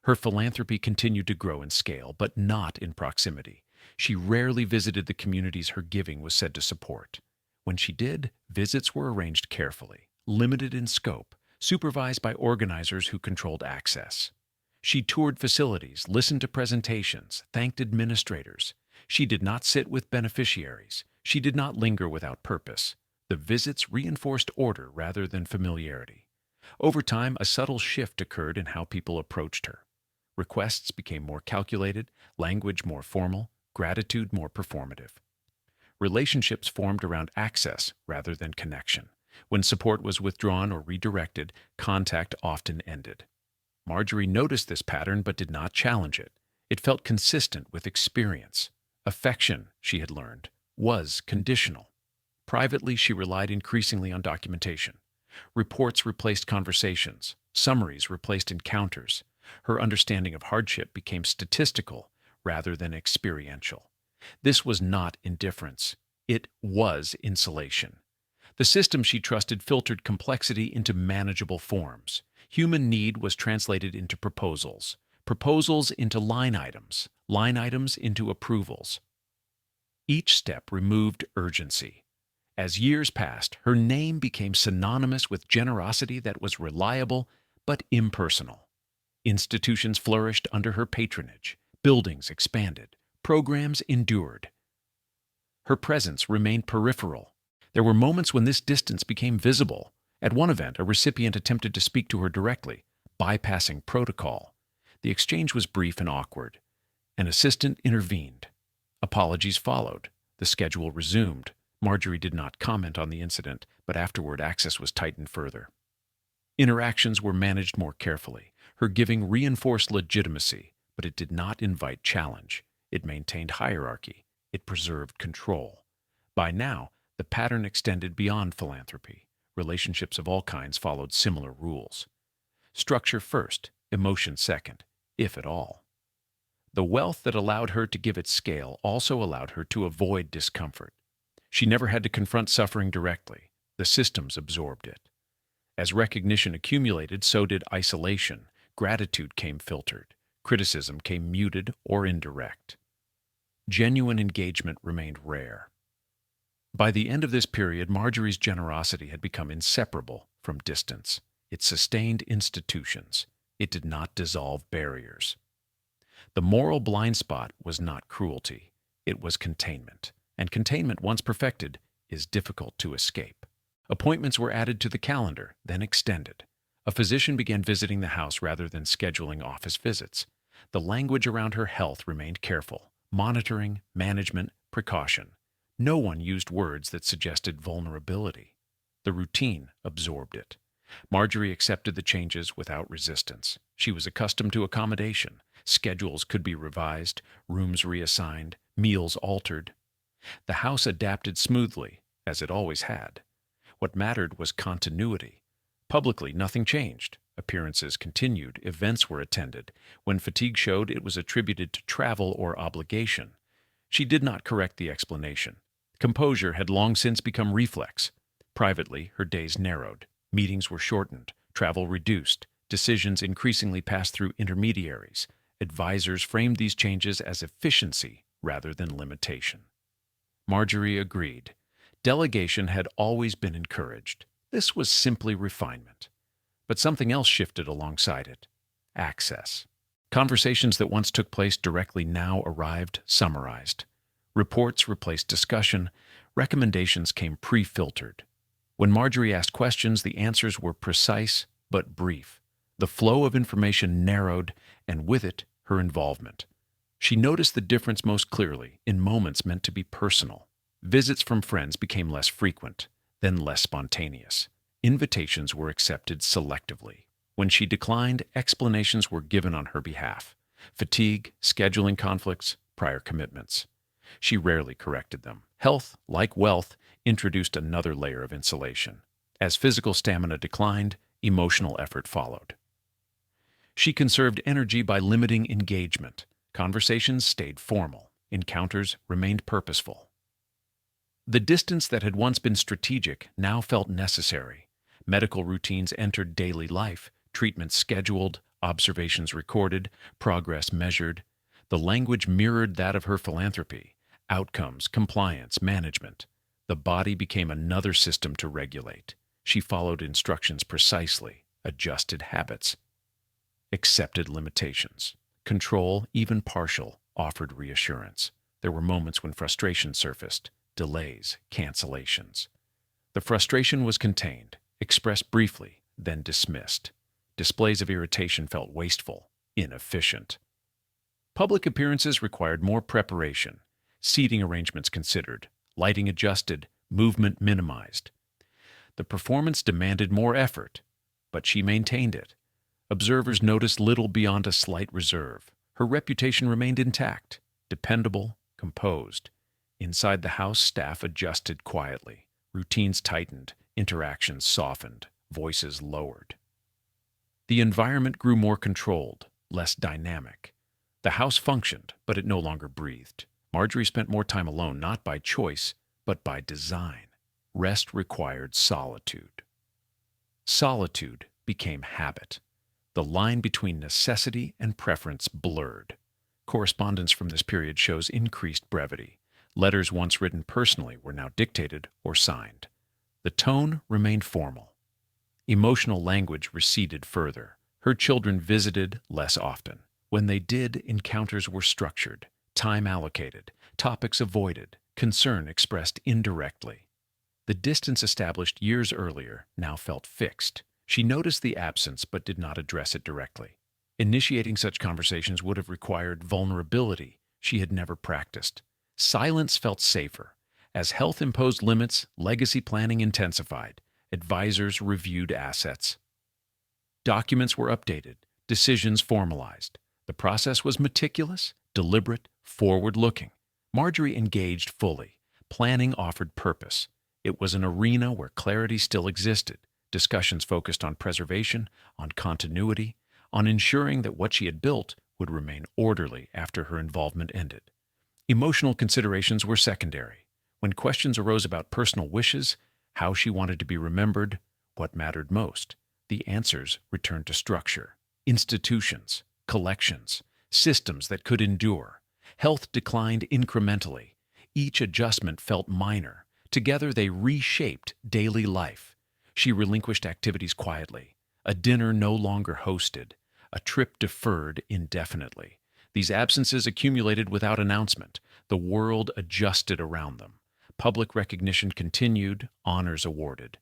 Her philanthropy continued to grow in scale, but not in proximity. She rarely visited the communities her giving was said to support. When she did, visits were arranged carefully, limited in scope, supervised by organizers who controlled access. She toured facilities, listened to presentations, thanked administrators. She did not sit with beneficiaries. She did not linger without purpose. The visits reinforced order rather than familiarity. Over time, a subtle shift occurred in how people approached her. Requests became more calculated, language more formal, gratitude more performative. Relationships formed around access rather than connection. When support was withdrawn or redirected, contact often ended. Marjorie noticed this pattern but did not challenge it. It felt consistent with experience. Affection, she had learned, was conditional. Privately, she relied increasingly on documentation. Reports replaced conversations. Summaries replaced encounters. Her understanding of hardship became statistical rather than experiential. This was not indifference. It was insulation. The system she trusted filtered complexity into manageable forms. Human need was translated into proposals, proposals into line items into approvals. Each step removed urgency. As years passed, her name became synonymous with generosity that was reliable but impersonal. Institutions flourished under her patronage. Buildings expanded. Programs endured. Her presence remained peripheral. There were moments when this distance became visible. At one event, a recipient attempted to speak to her directly, bypassing protocol. The exchange was brief and awkward. An assistant intervened. Apologies followed. The schedule resumed. Marjorie did not comment on the incident, but afterward access was tightened further. Interactions were managed more carefully. Her giving reinforced legitimacy, but it did not invite challenge. It maintained hierarchy. It preserved control. By now, the pattern extended beyond philanthropy. Relationships of all kinds followed similar rules. Structure first, emotion second, if at all. The wealth that allowed her to give its scale also allowed her to avoid discomfort. She never had to confront suffering directly. The systems absorbed it. As recognition accumulated, so did isolation. Gratitude came filtered. Criticism came muted or indirect. Genuine engagement remained rare. By the end of this period, Marjorie's generosity had become inseparable from distance. It sustained institutions. It did not dissolve barriers. The moral blind spot was not cruelty. It was containment. And containment, once perfected, is difficult to escape. Appointments were added to the calendar, then extended. A physician began visiting the house rather than scheduling office visits. The language around her health remained careful. Monitoring, management, precaution. No one used words that suggested vulnerability. The routine absorbed it. Marjorie accepted the changes without resistance. She was accustomed to accommodation. Schedules could be revised, rooms reassigned, meals altered. The house adapted smoothly, as it always had. What mattered was continuity. Publicly, nothing changed. Appearances continued, events were attended. When fatigue showed, it was attributed to travel or obligation. She did not correct the explanation. Composure had long since become reflex. Privately, her days narrowed. Meetings were shortened, travel reduced, decisions increasingly passed through intermediaries. Advisors framed these changes as efficiency rather than limitation. Marjorie agreed. Delegation had always been encouraged. This was simply refinement. But something else shifted alongside it. Access. Conversations that once took place directly now arrived summarized. Reports replaced discussion. Recommendations came pre-filtered. When Marjorie asked questions, the answers were precise but brief. The flow of information narrowed, and with it, her involvement. She noticed the difference most clearly in moments meant to be personal. Visits from friends became less frequent, then less spontaneous. Invitations were accepted selectively. When she declined, explanations were given on her behalf. Fatigue, scheduling conflicts, prior commitments. She rarely corrected them. Health, like wealth, introduced another layer of insulation. As physical stamina declined, emotional effort followed. She conserved energy by limiting engagement. Conversations stayed formal. Encounters remained purposeful. The distance that had once been strategic now felt necessary. Medical routines entered daily life, treatments scheduled, observations recorded, progress measured. The language mirrored that of her philanthropy: outcomes, compliance, management. The body became another system to regulate. She followed instructions precisely, adjusted habits, accepted limitations. Control, even partial, offered reassurance. There were moments when frustration surfaced, delays, cancellations. The frustration was contained, expressed briefly, then dismissed. Displays of irritation felt wasteful, inefficient. Public appearances required more preparation, seating arrangements considered, lighting adjusted, movement minimized. The performance demanded more effort, but she maintained it. Observers noticed little beyond a slight reserve. Her reputation remained intact, dependable, composed. Inside the house, staff adjusted quietly. Routines tightened, interactions softened, voices lowered. The environment grew more controlled, less dynamic. The house functioned, but it no longer breathed. Marjorie spent more time alone, not by choice, but by design. Rest required solitude. Solitude became habit. The line between necessity and preference blurred. Correspondence from this period shows increased brevity. Letters once written personally were now dictated or signed. The tone remained formal. Emotional language receded further. Her children visited less often. When they did, encounters were structured, time allocated, topics avoided, concern expressed indirectly. The distance established years earlier now felt fixed. She noticed the absence but did not address it directly. Initiating such conversations would have required vulnerability she had never practiced. Silence felt safer. As health imposed limits, legacy planning intensified. Advisors reviewed assets. Documents were updated, decisions formalized. The process was meticulous, deliberate, forward-looking. Marjorie engaged fully. Planning offered purpose. It was an arena where clarity still existed. Discussions focused on preservation, on continuity, on ensuring that what she had built would remain orderly after her involvement ended. Emotional considerations were secondary. When questions arose about personal wishes, how she wanted to be remembered, what mattered most, the answers returned to structure, institutions, collections, systems that could endure. Health declined incrementally. Each adjustment felt minor. Together they reshaped daily life. She relinquished activities quietly. A dinner no longer hosted. A trip deferred indefinitely. These absences accumulated without announcement. The world adjusted around them. Public recognition continued, honors awarded.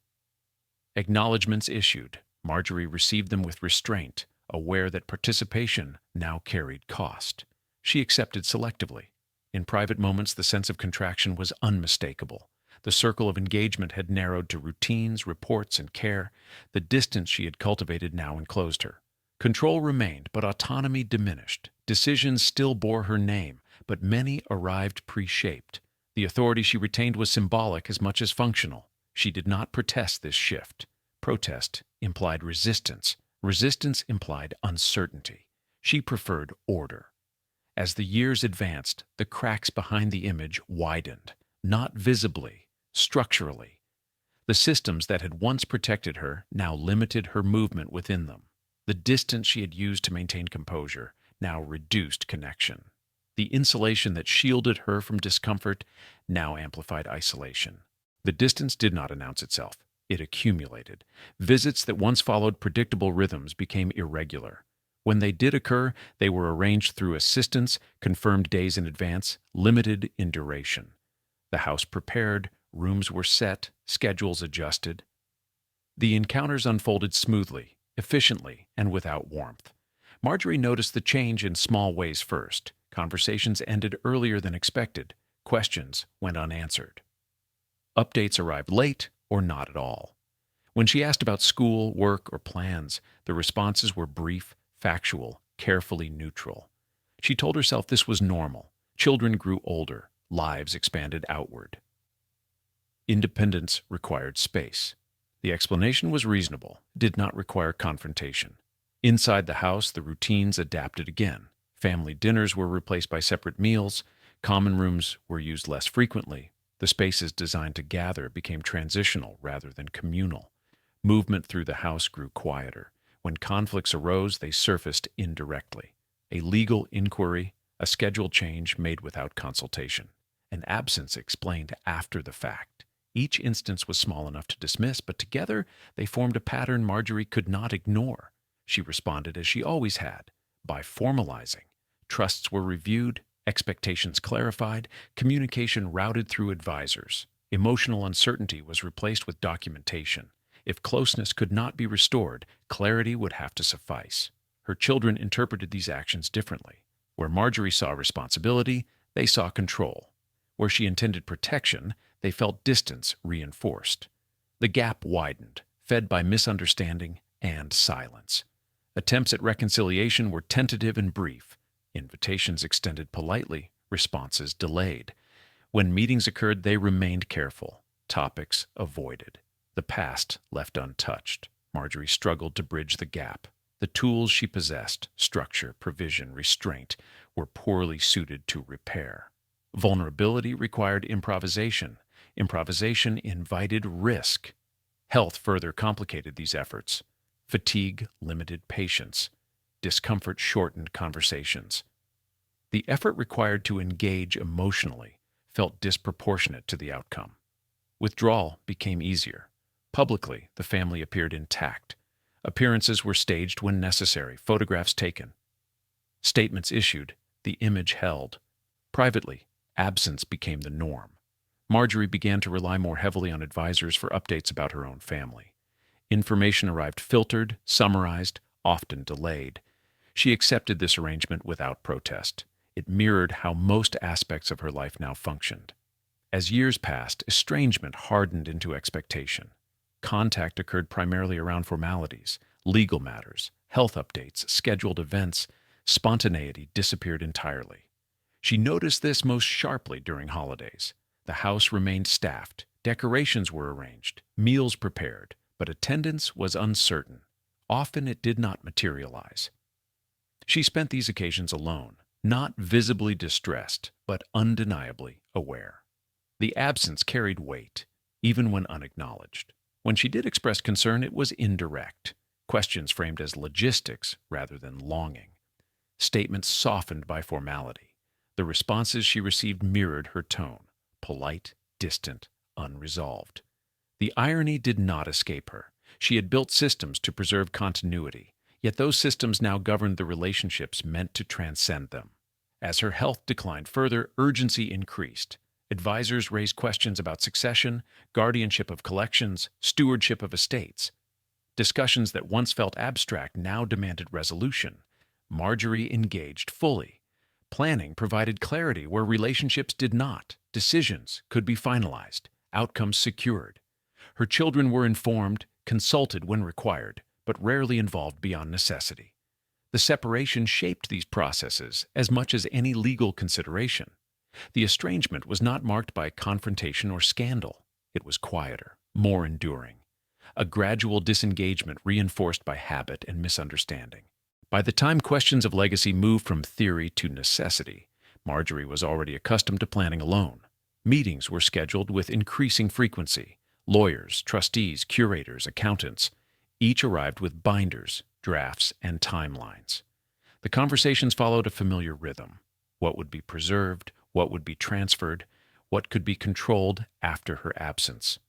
Acknowledgments issued. Marjorie received them with restraint, aware that participation now carried cost. She accepted selectively. In private moments, the sense of contraction was unmistakable. The circle of engagement had narrowed to routines, reports, and care. The distance she had cultivated now enclosed her. Control remained, but autonomy diminished. Decisions still bore her name, but many arrived pre-shaped. The authority she retained was symbolic as much as functional. She did not protest this shift. Protest implied resistance. Resistance implied uncertainty. She preferred order. As the years advanced, the cracks behind the image widened, not visibly, structurally. The systems that had once protected her now limited her movement within them. The distance she had used to maintain composure now reduced connection. The insulation that shielded her from discomfort now amplified isolation. The distance did not announce itself. It accumulated. Visits that once followed predictable rhythms became irregular. When they did occur, they were arranged through assistants, confirmed days in advance, limited in duration. The house prepared, rooms were set, schedules adjusted. The encounters unfolded smoothly, efficiently, and without warmth. Marjorie noticed the change in small ways first. Conversations ended earlier than expected. Questions went unanswered. Updates arrived late or not at all. When she asked about school, work, or plans, the responses were brief, factual, carefully neutral. She told herself this was normal. Children grew older. Lives expanded outward. Independence required space. The explanation was reasonable, did not require confrontation. Inside the house, the routines adapted again. Family dinners were replaced by separate meals, common rooms were used less frequently. The spaces designed to gather became transitional rather than communal. Movement through the house grew quieter. When conflicts arose, they surfaced indirectly. A legal inquiry, a schedule change made without consultation, an absence explained after the fact. Each instance was small enough to dismiss, but together they formed a pattern Marjorie could not ignore. She responded as she always had, by formalizing. Trusts were reviewed, expectations clarified, communication routed through advisors. Emotional uncertainty was replaced with documentation. If closeness could not be restored, clarity would have to suffice. Her children interpreted these actions differently. Where Marjorie saw responsibility, they saw control. Where she intended protection, they felt distance reinforced. The gap widened, fed by misunderstanding and silence. Attempts at reconciliation were tentative and brief. Invitations extended politely, responses delayed. When meetings occurred, they remained careful. Topics avoided. The past left untouched. Marjorie struggled to bridge the gap. The tools she possessed, structure, provision, restraint, were poorly suited to repair. Vulnerability required improvisation. Improvisation invited risk. Health further complicated these efforts. Fatigue limited patience. Discomfort shortened conversations. The effort required to engage emotionally felt disproportionate to the outcome. Withdrawal became easier. Publicly, the family appeared intact. Appearances were staged when necessary, photographs taken. Statements issued, the image held. Privately, absence became the norm. Marjorie began to rely more heavily on advisors for updates about her own family. Information arrived filtered, summarized, often delayed. She accepted this arrangement without protest. It mirrored how most aspects of her life now functioned. As years passed, estrangement hardened into expectation. Contact occurred primarily around formalities, legal matters, health updates, scheduled events. Spontaneity disappeared entirely. She noticed this most sharply during holidays. The house remained staffed, decorations were arranged, meals prepared, but attendance was uncertain. Often it did not materialize. She spent these occasions alone, not visibly distressed, but undeniably aware. The absence carried weight, even when unacknowledged. When she did express concern, it was indirect, questions framed as logistics rather than longing, statements softened by formality. The responses she received mirrored her tone, polite, distant, unresolved. The irony did not escape her. She had built systems to preserve continuity, yet those systems now governed the relationships meant to transcend them. As her health declined further, urgency increased. Advisors raised questions about succession, guardianship of collections, stewardship of estates. Discussions that once felt abstract now demanded resolution. Marjorie engaged fully. Planning provided clarity where relationships did not. Decisions could be finalized, outcomes secured. Her children were informed, consulted when required, but rarely involved beyond necessity. The separation shaped these processes as much as any legal consideration. The estrangement was not marked by confrontation or scandal. It was quieter, more enduring. A gradual disengagement reinforced by habit and misunderstanding. By the time questions of legacy moved from theory to necessity, Marjorie was already accustomed to planning alone. Meetings were scheduled with increasing frequency. Lawyers, trustees, curators, accountants, each arrived with binders, drafts, and timelines. The conversations followed a familiar rhythm. What would be preserved, what would be transferred, what could be controlled after her absence.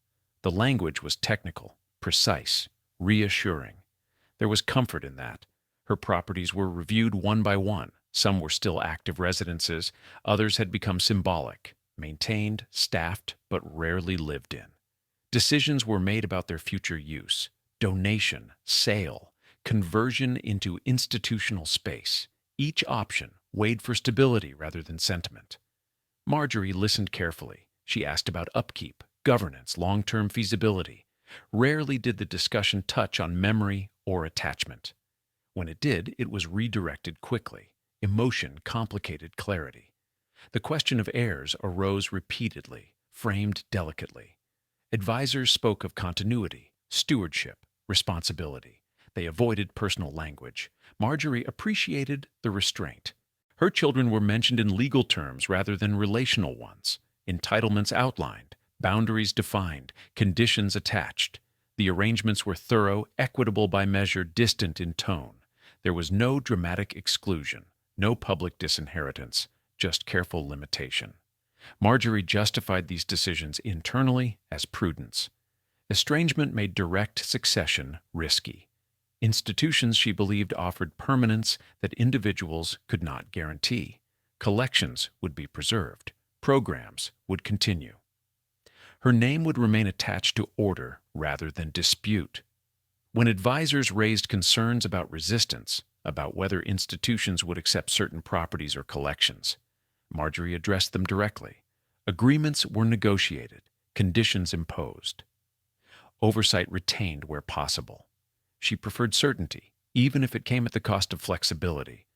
The language was technical, precise, reassuring. There was comfort in that. Her properties were reviewed one by one. Some were still active residences, others had become symbolic, maintained, staffed, but rarely lived in. Decisions were made about their future use, donation, sale, conversion into institutional space. Each option weighed for stability rather than sentiment. Marjorie listened carefully. She asked about upkeep, governance, long-term feasibility. Rarely did the discussion touch on memory or attachment. When it did, it was redirected quickly. Emotion complicated clarity. The question of heirs arose repeatedly, framed delicately. Advisors spoke of continuity, Stewardship, responsibility. They avoided personal language. Marjorie appreciated the restraint. Her children were mentioned in legal terms rather than relational ones. Entitlements outlined, boundaries defined, conditions attached. The arrangements were thorough, equitable by measure, distant in tone. There was no dramatic exclusion, no public disinheritance, just careful limitation. Marjorie justified these decisions internally as prudence. Estrangement made direct succession risky. Institutions, she believed, offered permanence that individuals could not guarantee. Collections would be preserved. Programs would continue. Her name would remain attached to order rather than dispute. When advisors raised concerns about resistance, about whether institutions would accept certain properties or collections, Marjorie addressed them directly. Agreements were negotiated, conditions imposed. Oversight retained where possible. She preferred certainty, even if it came at the cost of flexibility.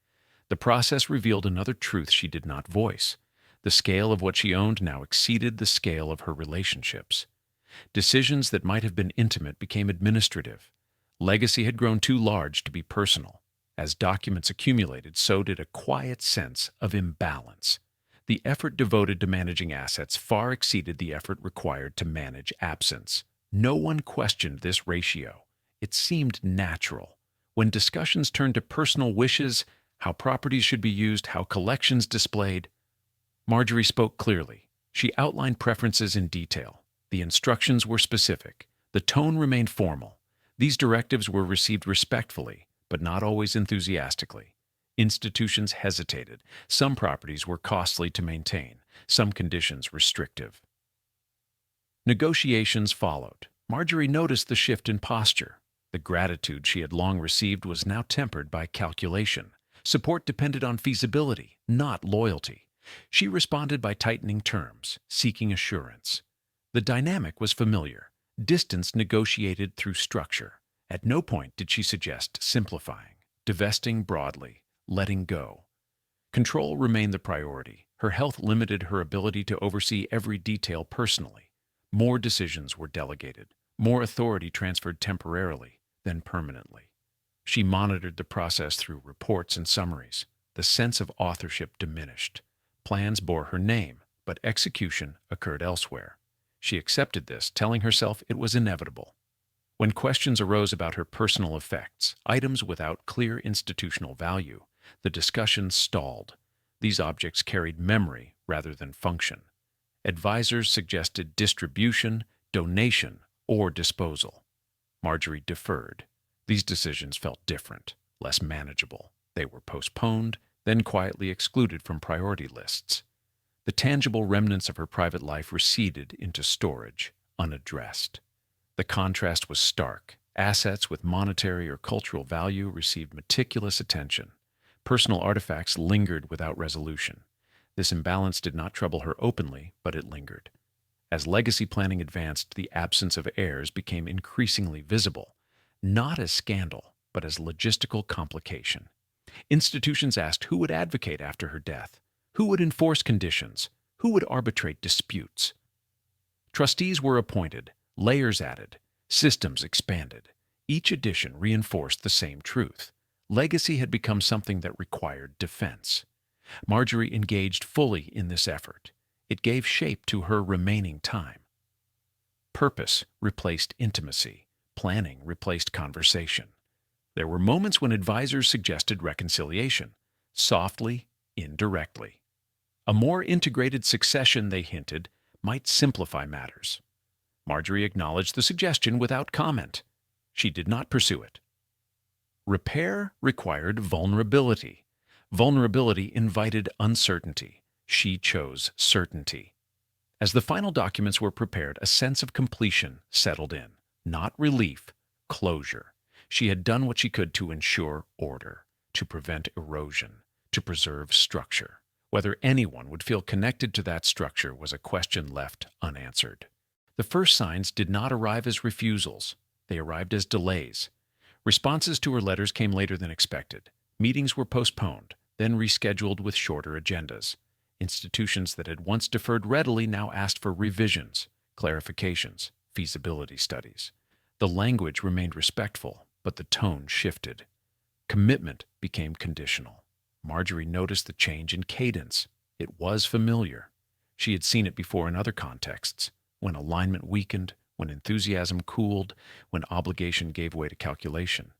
The process revealed another truth she did not voice. The scale of what she owned now exceeded the scale of her relationships. Decisions that might have been intimate became administrative. Legacy had grown too large to be personal. As documents accumulated, so did a quiet sense of imbalance. The effort devoted to managing assets far exceeded the effort required to manage absence. No one questioned this ratio. It seemed natural. When discussions turned to personal wishes, how properties should be used, how collections displayed, Marjorie spoke clearly. She outlined preferences in detail. The instructions were specific. The tone remained formal. These directives were received respectfully, but not always enthusiastically. Institutions hesitated. Some properties were costly to maintain, some conditions restrictive. Negotiations followed. Marjorie noticed the shift in posture. The gratitude she had long received was now tempered by calculation. Support depended on feasibility, not loyalty. She responded by tightening terms, seeking assurance. The dynamic was familiar. Distance negotiated through structure. At no point did she suggest simplifying, divesting broadly, letting go. Control remained the priority. Her health limited her ability to oversee every detail personally. More decisions were delegated, more authority transferred temporarily, then permanently. She monitored the process through reports and summaries. The sense of authorship diminished. Plans bore her name, but execution occurred elsewhere. She accepted this, telling herself it was inevitable. When questions arose about her personal effects, items without clear institutional value, the discussion stalled. These objects carried memory rather than function. Advisors suggested distribution, donation, or disposal. Marjorie deferred. These decisions felt different, less manageable. They were postponed, then quietly excluded from priority lists. The tangible remnants of her private life receded into storage, unaddressed. The contrast was stark. Assets with monetary or cultural value received meticulous attention. Personal artifacts lingered without resolution. This imbalance did not trouble her openly, but it lingered. As legacy planning advanced, the absence of heirs became increasingly visible, not as scandal, but as logistical complication. Institutions asked who would advocate after her death, who would enforce conditions, who would arbitrate disputes. Trustees were appointed, layers added, systems expanded. Each addition reinforced the same truth. Legacy had become something that required defense. Marjorie engaged fully in this effort. It gave shape to her remaining time. Purpose replaced intimacy. Planning replaced conversation. There were moments when advisors suggested reconciliation, softly, indirectly. A more integrated succession, they hinted, might simplify matters. Marjorie acknowledged the suggestion without comment. She did not pursue it. Repair required vulnerability. Vulnerability invited uncertainty. She chose certainty. As the final documents were prepared, a sense of completion settled in. Not relief, closure. She had done what she could to ensure order, to prevent erosion, to preserve structure. Whether anyone would feel connected to that structure was a question left unanswered. The first signs did not arrive as refusals. They arrived as delays. Responses to her letters came later than expected. Meetings were postponed, then rescheduled with shorter agendas. Institutions that had once deferred readily now asked for revisions, clarifications, feasibility studies. The language remained respectful, but the tone shifted. Commitment became conditional. Marjorie noticed the change in cadence. It was familiar. She had seen it before in other contexts, when alignment weakened, when enthusiasm cooled, when obligation gave way to calculation.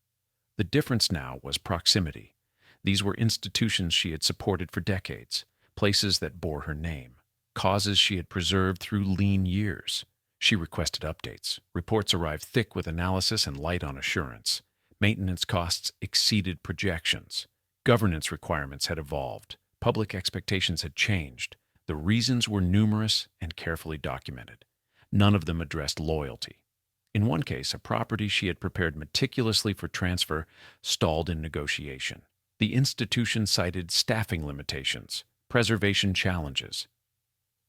The difference now was proximity. These were institutions she had supported for decades, places that bore her name, causes she had preserved through lean years. She requested updates. Reports arrived thick with analysis and light on assurance. Maintenance costs exceeded projections. Governance requirements had evolved. Public expectations had changed. The reasons were numerous and carefully documented. None of them addressed loyalty. In one case, a property she had prepared meticulously for transfer stalled in negotiation. The institution cited staffing limitations, preservation challenges.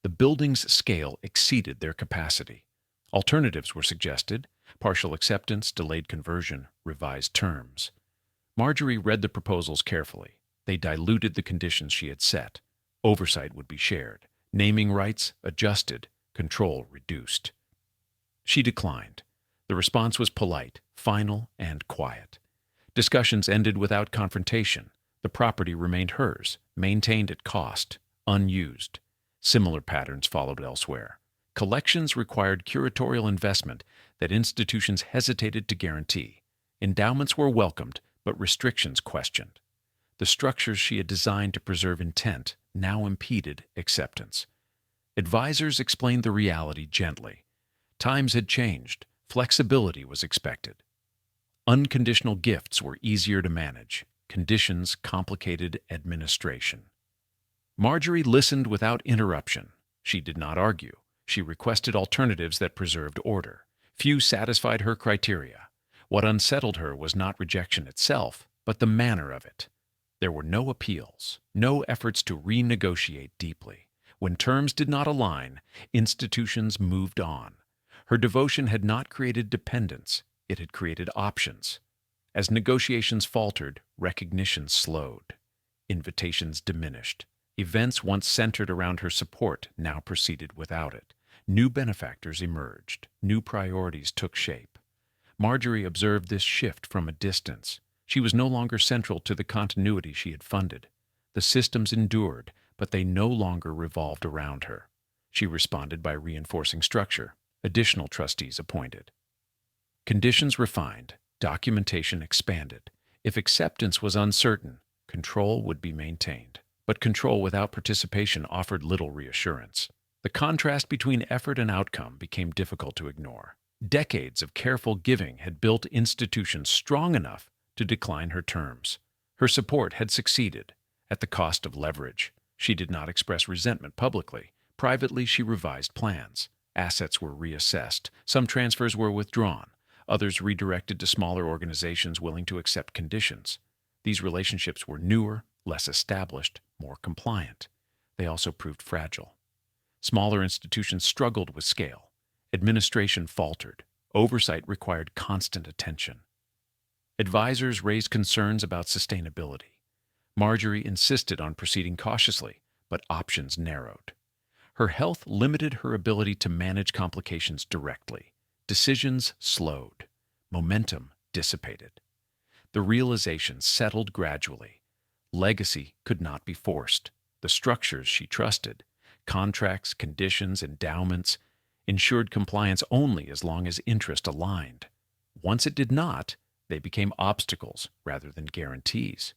The building's scale exceeded their capacity. Alternatives were suggested: partial acceptance, delayed conversion, revised terms. Marjorie read the proposals carefully. They diluted the conditions she had set. Oversight would be shared, naming rights adjusted, control reduced. She declined. The response was polite, final, and quiet. Discussions ended without confrontation. The property remained hers, maintained at cost, unused. Similar patterns followed elsewhere. Collections required curatorial investment that institutions hesitated to guarantee. Endowments were welcomed, but restrictions questioned. The structures she had designed to preserve intent now impeded acceptance. Advisors explained the reality gently. Times had changed. Flexibility was expected. Unconditional gifts were easier to manage. Conditions complicated administration. Marjorie listened without interruption. She did not argue. She requested alternatives that preserved order. Few satisfied her criteria. What unsettled her was not rejection itself, but the manner of it. There were no appeals, no efforts to renegotiate deeply. When terms did not align, institutions moved on. Her devotion had not created dependence, it had created options. As negotiations faltered, recognition slowed. Invitations diminished. Events once centered around her support now proceeded without it. New benefactors emerged. New priorities took shape. Marjorie observed this shift from a distance. She was no longer central to the continuity she had funded. The systems endured, but they no longer revolved around her. She responded by reinforcing structure. Additional trustees appointed. Conditions refined. Documentation expanded. If acceptance was uncertain, control would be maintained. But control without participation offered little reassurance. The contrast between effort and outcome became difficult to ignore. Decades of careful giving had built institutions strong enough to decline her terms. Her support had succeeded, at the cost of leverage. She did not express resentment publicly. Privately, she revised plans. Assets were reassessed. Some transfers were withdrawn. Others redirected to smaller organizations willing to accept conditions. These relationships were newer, less established, more compliant. They also proved fragile. Smaller institutions struggled with scale. Administration faltered. Oversight required constant attention. Advisors raised concerns about sustainability. Marjorie insisted on proceeding cautiously, but options narrowed. Her health limited her ability to manage complications directly. Decisions slowed. Momentum dissipated. The realization settled gradually. Legacy could not be forced. The structures she trusted, contracts, conditions, endowments, ensured compliance only as long as interest aligned. Once it did not, they became obstacles rather than guarantees.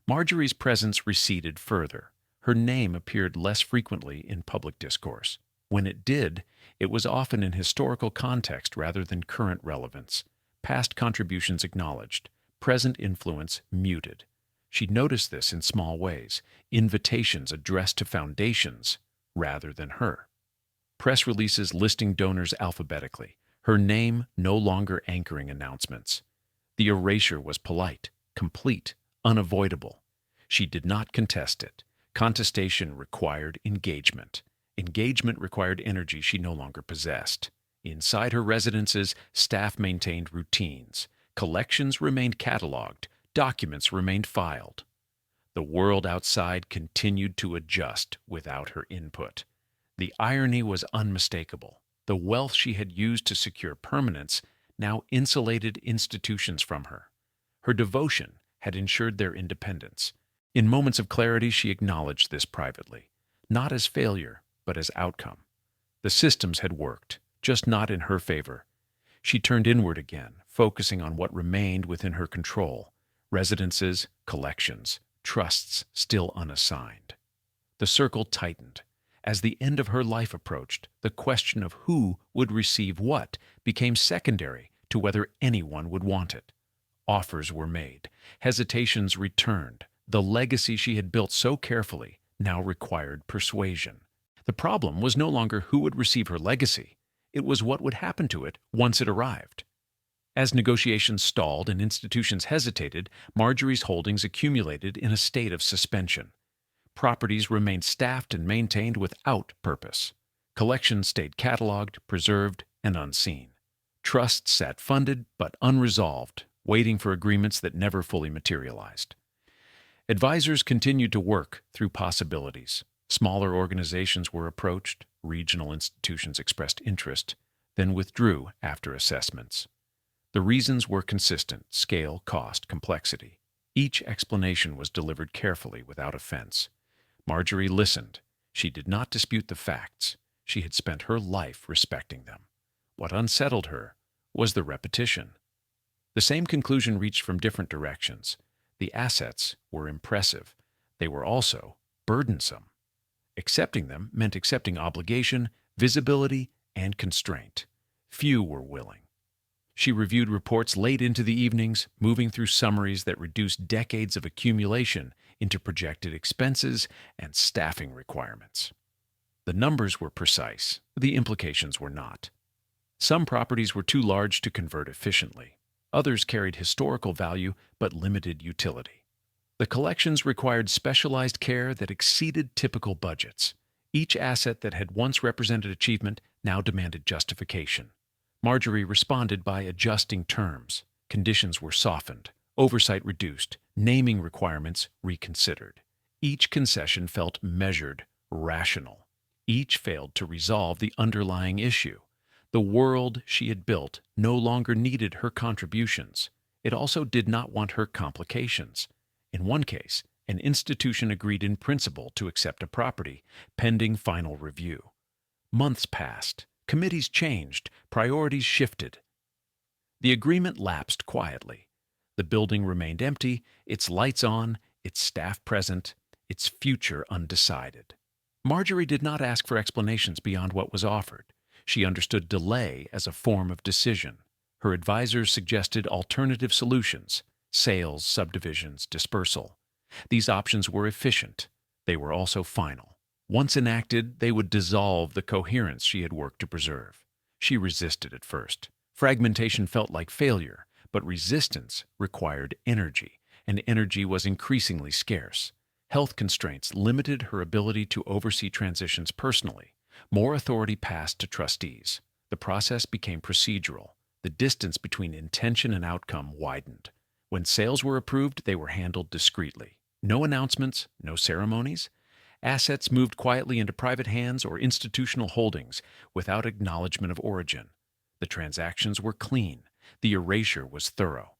Marjorie's presence receded further. Her name appeared less frequently in public discourse. When it did, it was often in historical context rather than current relevance. Past contributions acknowledged, present influence muted. She noticed this in small ways, invitations addressed to foundations rather than her. Press releases listing donors alphabetically, her name no longer anchoring announcements. The erasure was polite, complete, unavoidable. She did not contest it. Contestation required engagement. Engagement required energy she no longer possessed. Inside her residences, staff maintained routines. Collections remained cataloged. Documents remained filed. The world outside continued to adjust without her input. The irony was unmistakable. The wealth she had used to secure permanence now insulated institutions from her. Her devotion had ensured their independence. In moments of clarity, she acknowledged this privately, not as failure, but as outcome. The systems had worked, just not in her favor. She turned inward again, focusing on what remained within her control: residences, collections, trusts still unassigned. The circle tightened. As the end of her life approached, the question of who would receive what became secondary to whether anyone would want it. Offers were made. Hesitations returned. The legacy she had built so carefully now required persuasion. The problem was no longer who would receive her legacy. It was what would happen to it once it arrived. As negotiations stalled and institutions hesitated, Marjorie's holdings accumulated in a state of suspension. Properties remained staffed and maintained without purpose. Collections stayed cataloged, preserved, and unseen. Trusts sat funded but unresolved, waiting for agreements that never fully materialized. Advisors continued to work through possibilities. Smaller organizations were approached, regional institutions expressed interest, then withdrew after assessments. The reasons were consistent: scale, cost, complexity. Each explanation was delivered carefully without offense. Marjorie listened. She did not dispute the facts. She had spent her life respecting them. What unsettled her was the repetition. The same conclusion reached from different directions. The assets were impressive. They were also burdensome. Accepting them meant accepting obligation, visibility, and constraint. Few were willing. She reviewed reports late into the evenings, moving through summaries that reduced decades of accumulation into projected expenses and staffing requirements. The numbers were precise, the implications were not. Some properties were too large to convert efficiently. Others carried historical value but limited utility. The collections required specialized care that exceeded typical budgets. Each asset that had once represented achievement now demanded justification. Marjorie responded by adjusting terms. Conditions were softened, oversight reduced, naming requirements reconsidered. Each concession felt measured, rational. Each failed to resolve the underlying issue. The world she had built no longer needed her contributions. It also did not want her complications. In one case, an institution agreed in principle to accept a property, pending final review. Months passed. Committees changed. Priorities shifted. The agreement lapsed quietly. The building remained empty, its lights on, its staff present, its future undecided. Marjorie did not ask for explanations beyond what was offered. She understood delay as a form of decision. Her advisors suggested alternative solutions: sales, subdivisions, dispersal. These options were efficient. They were also final. Once enacted, they would dissolve the coherence she had worked to preserve. She resisted at first. Fragmentation felt like failure, but resistance required energy, and energy was increasingly scarce. Health constraints limited her ability to oversee transitions personally. More authority passed to trustees. The process became procedural. The distance between intention and outcome widened. When sales were approved, they were handled discreetly. No announcements, no ceremonies. Assets moved quietly into private hands or institutional holdings without acknowledgement of origin. The transactions were clean. The erasure was thorough.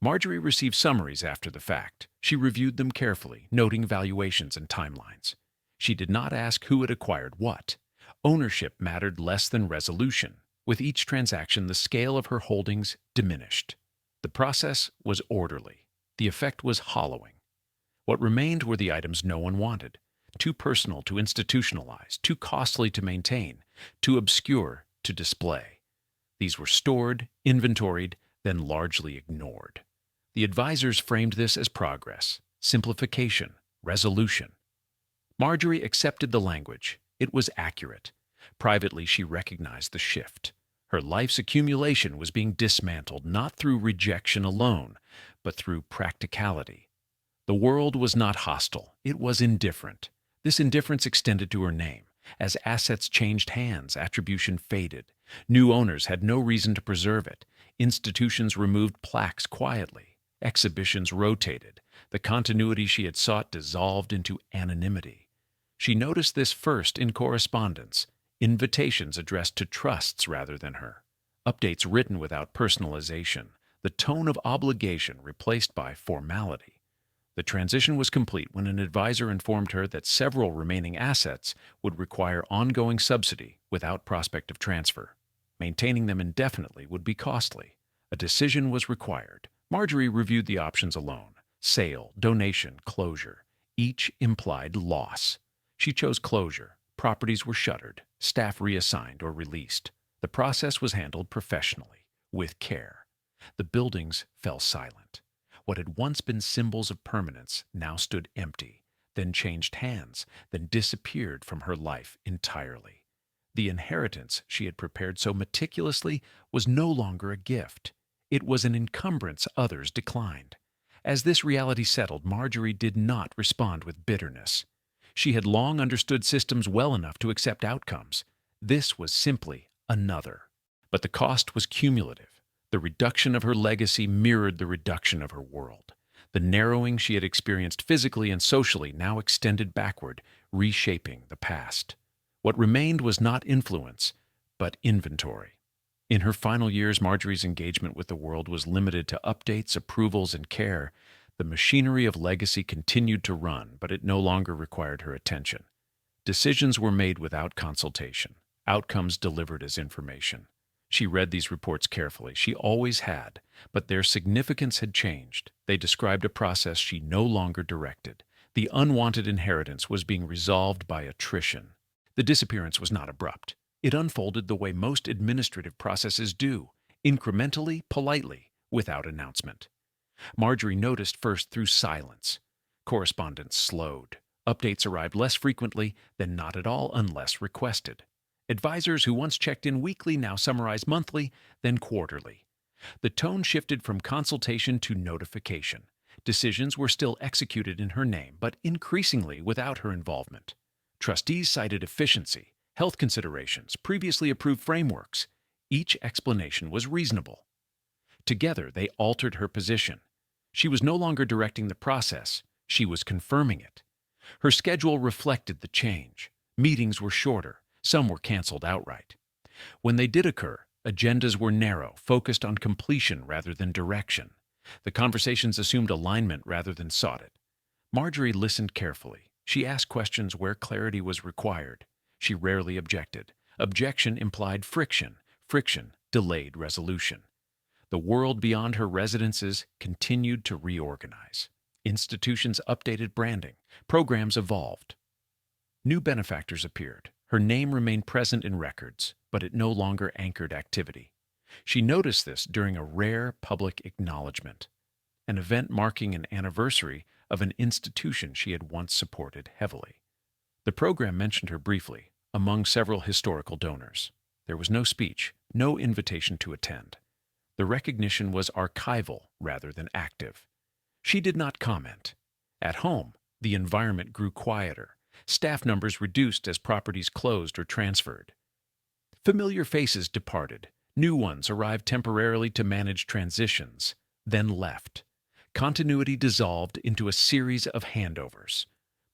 Marjorie received summaries after the fact. She reviewed them carefully, noting valuations and timelines. She did not ask who had acquired what. Ownership mattered less than resolution. With each transaction, the scale of her holdings diminished. The process was orderly. The effect was hollowing. What remained were the items no one wanted. Too personal to institutionalize, too costly to maintain, too obscure to display. These were stored, inventoried, then largely ignored. The advisors framed this as progress, simplification, resolution. Marjorie accepted the language. It was accurate. Privately, she recognized the shift. Her life's accumulation was being dismantled not through rejection alone, but through practicality. The world was not hostile. It was indifferent. This indifference extended to her name. As assets changed hands, attribution faded. New owners had no reason to preserve it. Institutions removed plaques quietly. Exhibitions rotated. The continuity she had sought dissolved into anonymity. She noticed this first in correspondence, invitations addressed to trusts rather than her. updates written without personalization, the tone of obligation replaced by formality. The transition was complete when an advisor informed her that several remaining assets would require ongoing subsidy without prospect of transfer. Maintaining them indefinitely would be costly. A decision was required. Marjorie reviewed the options alone: sale, donation, closure. Each implied loss. She chose closure. Properties were shuttered, staff reassigned or released. The process was handled professionally, with care. The buildings fell silent. What had once been symbols of permanence now stood empty, then changed hands, then disappeared from her life entirely. The inheritance she had prepared so meticulously was no longer a gift. It was an encumbrance others declined. As this reality settled, Marjorie did not respond with bitterness. She had long understood systems well enough to accept outcomes. This was simply another. But the cost was cumulative. The reduction of her legacy mirrored the reduction of her world. The narrowing she had experienced physically and socially now extended backward, reshaping the past. What remained was not influence, but inventory. In her final years, Marjorie's engagement with the world was limited to updates, approvals, and care. The machinery of legacy continued to run, but it no longer required her attention. Decisions were made without consultation, outcomes delivered as information. She read these reports carefully. She always had, but their significance had changed. They described a process she no longer directed. The unwanted inheritance was being resolved by attrition. The disappearance was not abrupt. It unfolded the way most administrative processes do, incrementally, politely, without announcement. Marjorie noticed first through silence. Correspondence slowed. Updates arrived less frequently, then not at all unless requested. Advisors who once checked in weekly now summarized monthly, then quarterly. The tone shifted from consultation to notification. Decisions were still executed in her name, but increasingly without her involvement. Trustees cited efficiency, health considerations, previously approved frameworks. Each explanation was reasonable. Together, they altered her position. She was no longer directing the process, she was confirming it. Her schedule reflected the change. Meetings were shorter, some were canceled outright. When they did occur, agendas were narrow, focused on completion rather than direction. The conversations assumed alignment rather than sought it. Marjorie listened carefully. She asked questions where clarity was required. She rarely objected. Objection implied friction. Friction delayed resolution. The world beyond her residences continued to reorganize. Institutions updated branding. Programs evolved. New benefactors appeared. Her name remained present in records, but it no longer anchored activity. She noticed this during a rare public acknowledgement, an event marking an anniversary of an institution she had once supported heavily. The program mentioned her briefly, among several historical donors. There was no speech, no invitation to attend. The recognition was archival rather than active. She did not comment. At home, the environment grew quieter. Staff numbers reduced as properties closed or transferred. Familiar faces departed. New ones arrived temporarily to manage transitions, then left. Continuity dissolved into a series of handovers.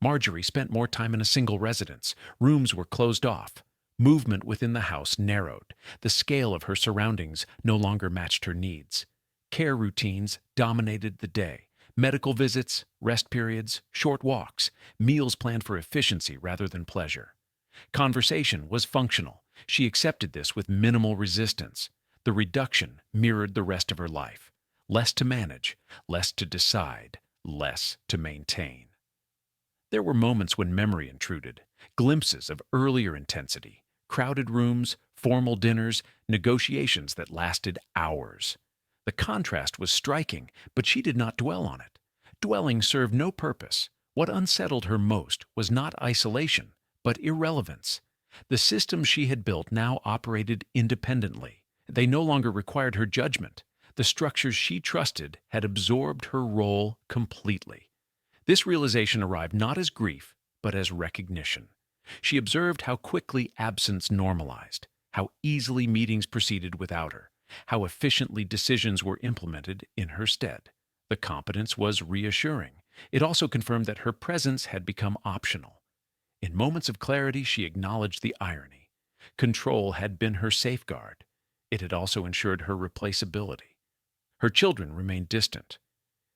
Marjorie spent more time in a single residence. Rooms were closed off. Movement within the house narrowed. The scale of her surroundings no longer matched her needs. Care routines dominated the day. Medical visits, rest periods, short walks, meals planned for efficiency rather than pleasure. Conversation was functional. She accepted this with minimal resistance. The reduction mirrored the rest of her life. Less to manage, less to decide, less to maintain. There were moments when memory intruded, glimpses of earlier intensity, crowded rooms, formal dinners, negotiations that lasted hours. The contrast was striking, but she did not dwell on it. Dwelling served no purpose. What unsettled her most was not isolation, but irrelevance. The systems she had built now operated independently. They no longer required her judgment. The structures she trusted had absorbed her role completely. This realization arrived not as grief, but as recognition. She observed how quickly absence normalized, how easily meetings proceeded without her, how efficiently decisions were implemented in her stead. The competence was reassuring. It also confirmed that her presence had become optional. In moments of clarity, she acknowledged the irony. Control had been her safeguard. It had also ensured her replaceability. Her children remained distant.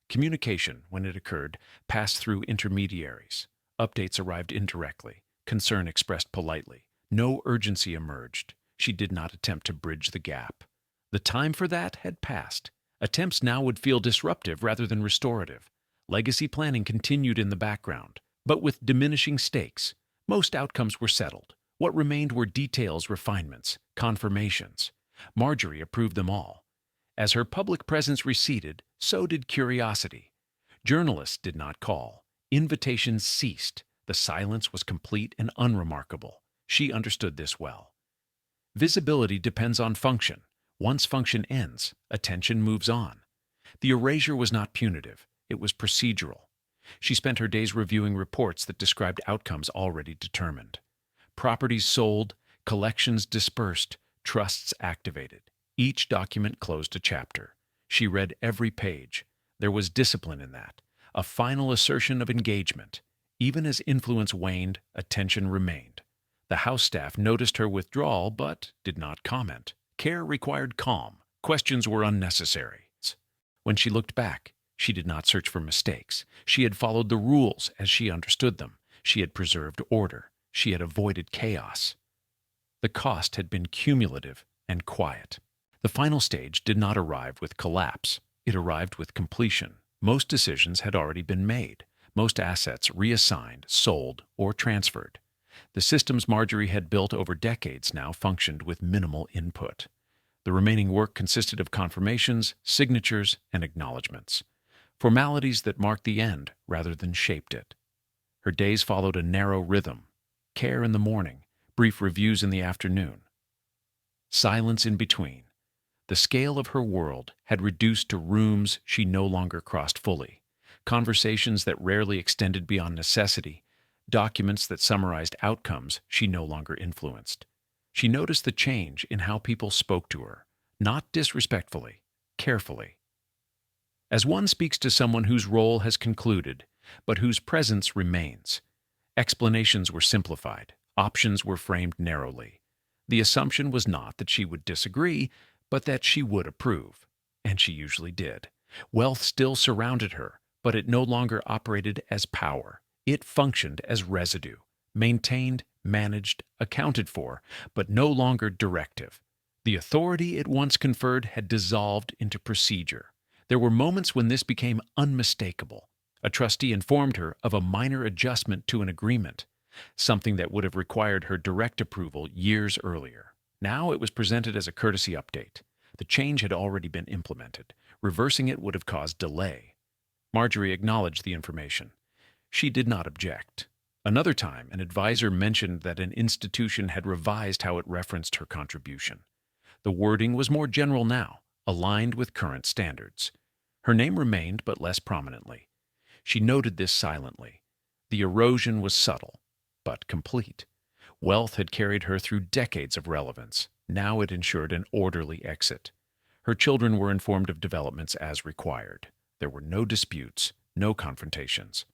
Communication, when it occurred, passed through intermediaries. Updates arrived indirectly, concern expressed politely. No urgency emerged. She did not attempt to bridge the gap. The time for that had passed. Attempts now would feel disruptive rather than restorative. Legacy planning continued in the background, but with diminishing stakes. Most outcomes were settled. What remained were details, refinements, confirmations. Marjorie approved them all. As her public presence receded, so did curiosity. Journalists did not call. Invitations ceased. The silence was complete and unremarkable. She understood this well. Visibility depends on function. Once function ends, attention moves on. The erasure was not punitive. It was procedural. She spent her days reviewing reports that described outcomes already determined. Properties sold, collections dispersed, trusts activated. Each document closed a chapter. She read every page. There was discipline in that, a final assertion of engagement. Even as influence waned, attention remained. The House staff noticed her withdrawal but did not comment. Care required calm. Questions were unnecessary. When she looked back, she did not search for mistakes. She had followed the rules as she understood them. She had preserved order. She had avoided chaos. The cost had been cumulative and quiet. The final stage did not arrive with collapse. It arrived with completion. Most decisions had already been made. Most assets reassigned, sold, or transferred. The systems Marjorie had built over decades now functioned with minimal input. The remaining work consisted of confirmations, signatures, and acknowledgments. Formalities that marked the end rather than shaped it. Her days followed a narrow rhythm. Care in the morning, brief reviews in the afternoon. Silence in between. The scale of her world had reduced to rooms she no longer crossed fully, conversations that rarely extended beyond necessity, documents that summarized outcomes she no longer influenced. She noticed the change in how people spoke to her, not disrespectfully, carefully. As one speaks to someone whose role has concluded, but whose presence remains. Explanations were simplified, options were framed narrowly. The assumption was not that she would disagree, but that she would approve. And she usually did. Wealth still surrounded her, but it no longer operated as power. It functioned as residue, maintained, managed, accounted for, but no longer directive. The authority it once conferred had dissolved into procedure. There were moments when this became unmistakable. A trustee informed her of a minor adjustment to an agreement, something that would have required her direct approval years earlier. Now it was presented as a courtesy update. The change had already been implemented. Reversing it would have caused delay. Marjorie acknowledged the information. She did not object. Another time, an advisor mentioned that an institution had revised how it referenced her contribution. The wording was more general now, aligned with current standards. Her name remained, but less prominently. She noted this silently. The erosion was subtle, but complete. Wealth had carried her through decades of relevance. Now it ensured an orderly exit. Her children were informed of developments as required. There were no disputes, no confrontations.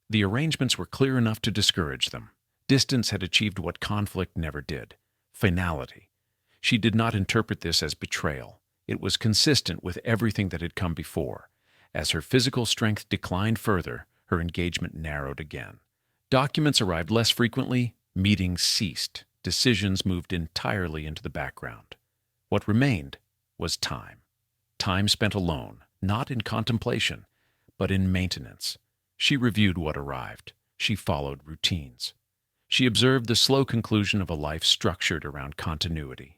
The arrangements were clear enough to discourage them. Distance had achieved what conflict never did: finality. She did not interpret this as betrayal. It was consistent with everything that had come before. As her physical strength declined further, her engagement narrowed again. Documents arrived less frequently, meetings ceased, decisions moved entirely into the background. What remained was time. Time spent alone, not in contemplation, but in maintenance. She reviewed what arrived. She followed routines. She observed the slow conclusion of a life structured around continuity.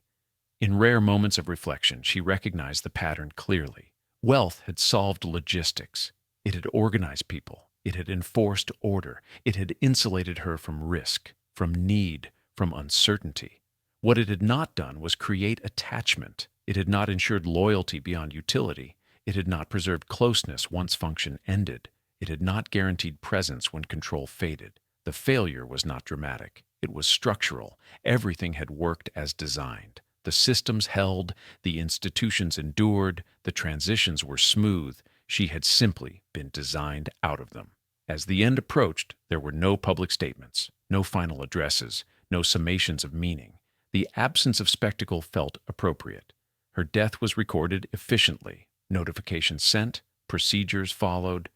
In rare moments of reflection, she recognized the pattern clearly. Wealth had solved logistics. It had organized people. It had enforced order. It had insulated her from risk, from need, from uncertainty. What it had not done was create attachment. It had not ensured loyalty beyond utility. It had not preserved closeness once function ended. It had not guaranteed presence when control faded. The failure was not dramatic. It was structural. Everything had worked as designed. The systems held, the institutions endured, the transitions were smooth. She had simply been designed out of them. As the end approached, there were no public statements, no final addresses, no summations of meaning. The absence of spectacle felt appropriate. Her death was recorded efficiently. Notifications sent, procedures followed,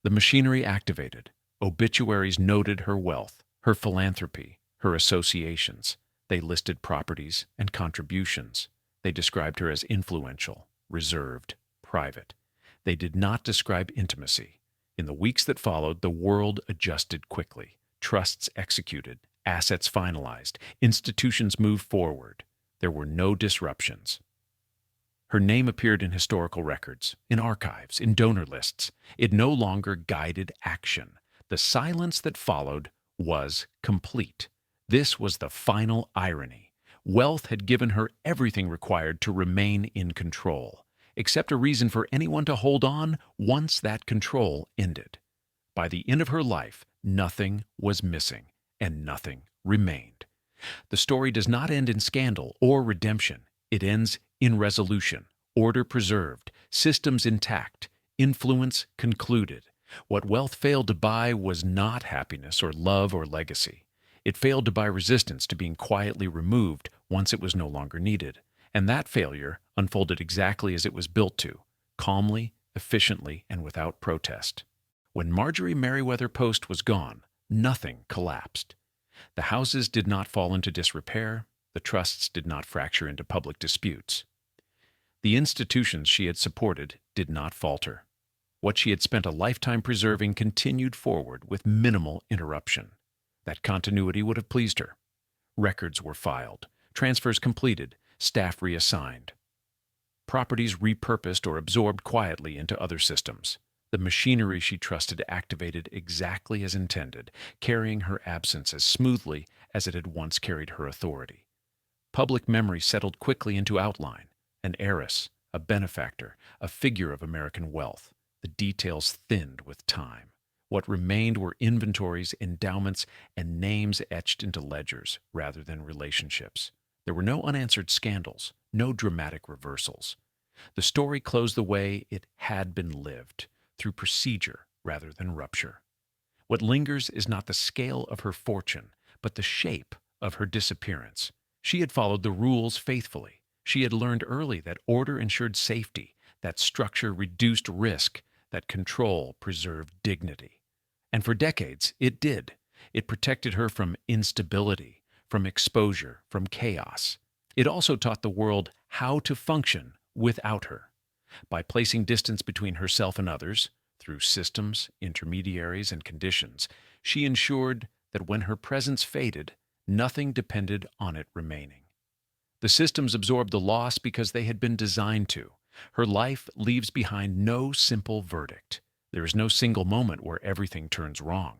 the machinery activated. Obituaries noted her wealth, her philanthropy, her associations. They listed properties and contributions. They described her as influential, reserved, private. They did not describe intimacy. In the weeks that followed, the world adjusted quickly. Trusts executed, assets finalized, institutions moved forward. There were no disruptions. Her name appeared in historical records, in archives, in donor lists. It no longer guided action. The silence that followed was complete. This was the final irony. Wealth had given her everything required to remain in control, except a reason for anyone to hold on once that control ended. By the end of her life, nothing was missing, and nothing remained. The story does not end in scandal or redemption. It ends in resolution, order preserved, systems intact, influence concluded. What wealth failed to buy was not happiness or love or legacy. It failed to buy resistance to being quietly removed once it was no longer needed. And that failure unfolded exactly as it was built to, calmly, efficiently, and without protest. When Marjorie Merriweather Post was gone, nothing collapsed. The houses did not fall into disrepair. The trusts did not fracture into public disputes. The institutions she had supported did not falter. What she had spent a lifetime preserving continued forward with minimal interruption. That continuity would have pleased her. Records were filed, transfers completed, staff reassigned. Properties repurposed or absorbed quietly into other systems. The machinery she trusted activated exactly as intended, carrying her absence as smoothly as it had once carried her authority. Public memory settled quickly into outline. An heiress, a benefactor, a figure of American wealth. The details thinned with time. What remained were inventories, endowments, and names etched into ledgers rather than relationships. There were no unanswered scandals, no dramatic reversals. The story closed the way it had been lived, through procedure rather than rupture. What lingers is not the scale of her fortune, but the shape of her disappearance. She had followed the rules faithfully. She had learned early that order ensured safety, that structure reduced risk, that control preserved dignity. And for decades, it did. It protected her from instability, from exposure, from chaos. It also taught the world how to function without her. By placing distance between herself and others, through systems, intermediaries, and conditions, she ensured that when her presence faded, nothing depended on it remaining. The systems absorbed the loss because they had been designed to. Her life leaves behind no simple verdict. There is no single moment where everything turns wrong.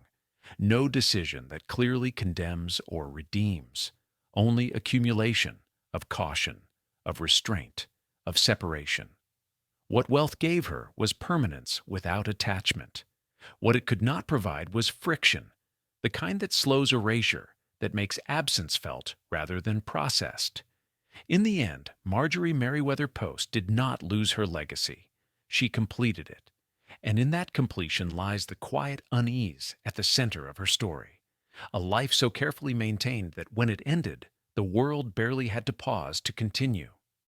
No decision that clearly condemns or redeems. Only accumulation of caution, of restraint, of separation. What wealth gave her was permanence without attachment. What it could not provide was friction, the kind that slows erasure, that makes absence felt rather than processed. In the end, Marjorie Merriweather Post did not lose her legacy. She completed it. And in that completion lies the quiet unease at the center of her story. A life so carefully maintained that when it ended, the world barely had to pause to continue.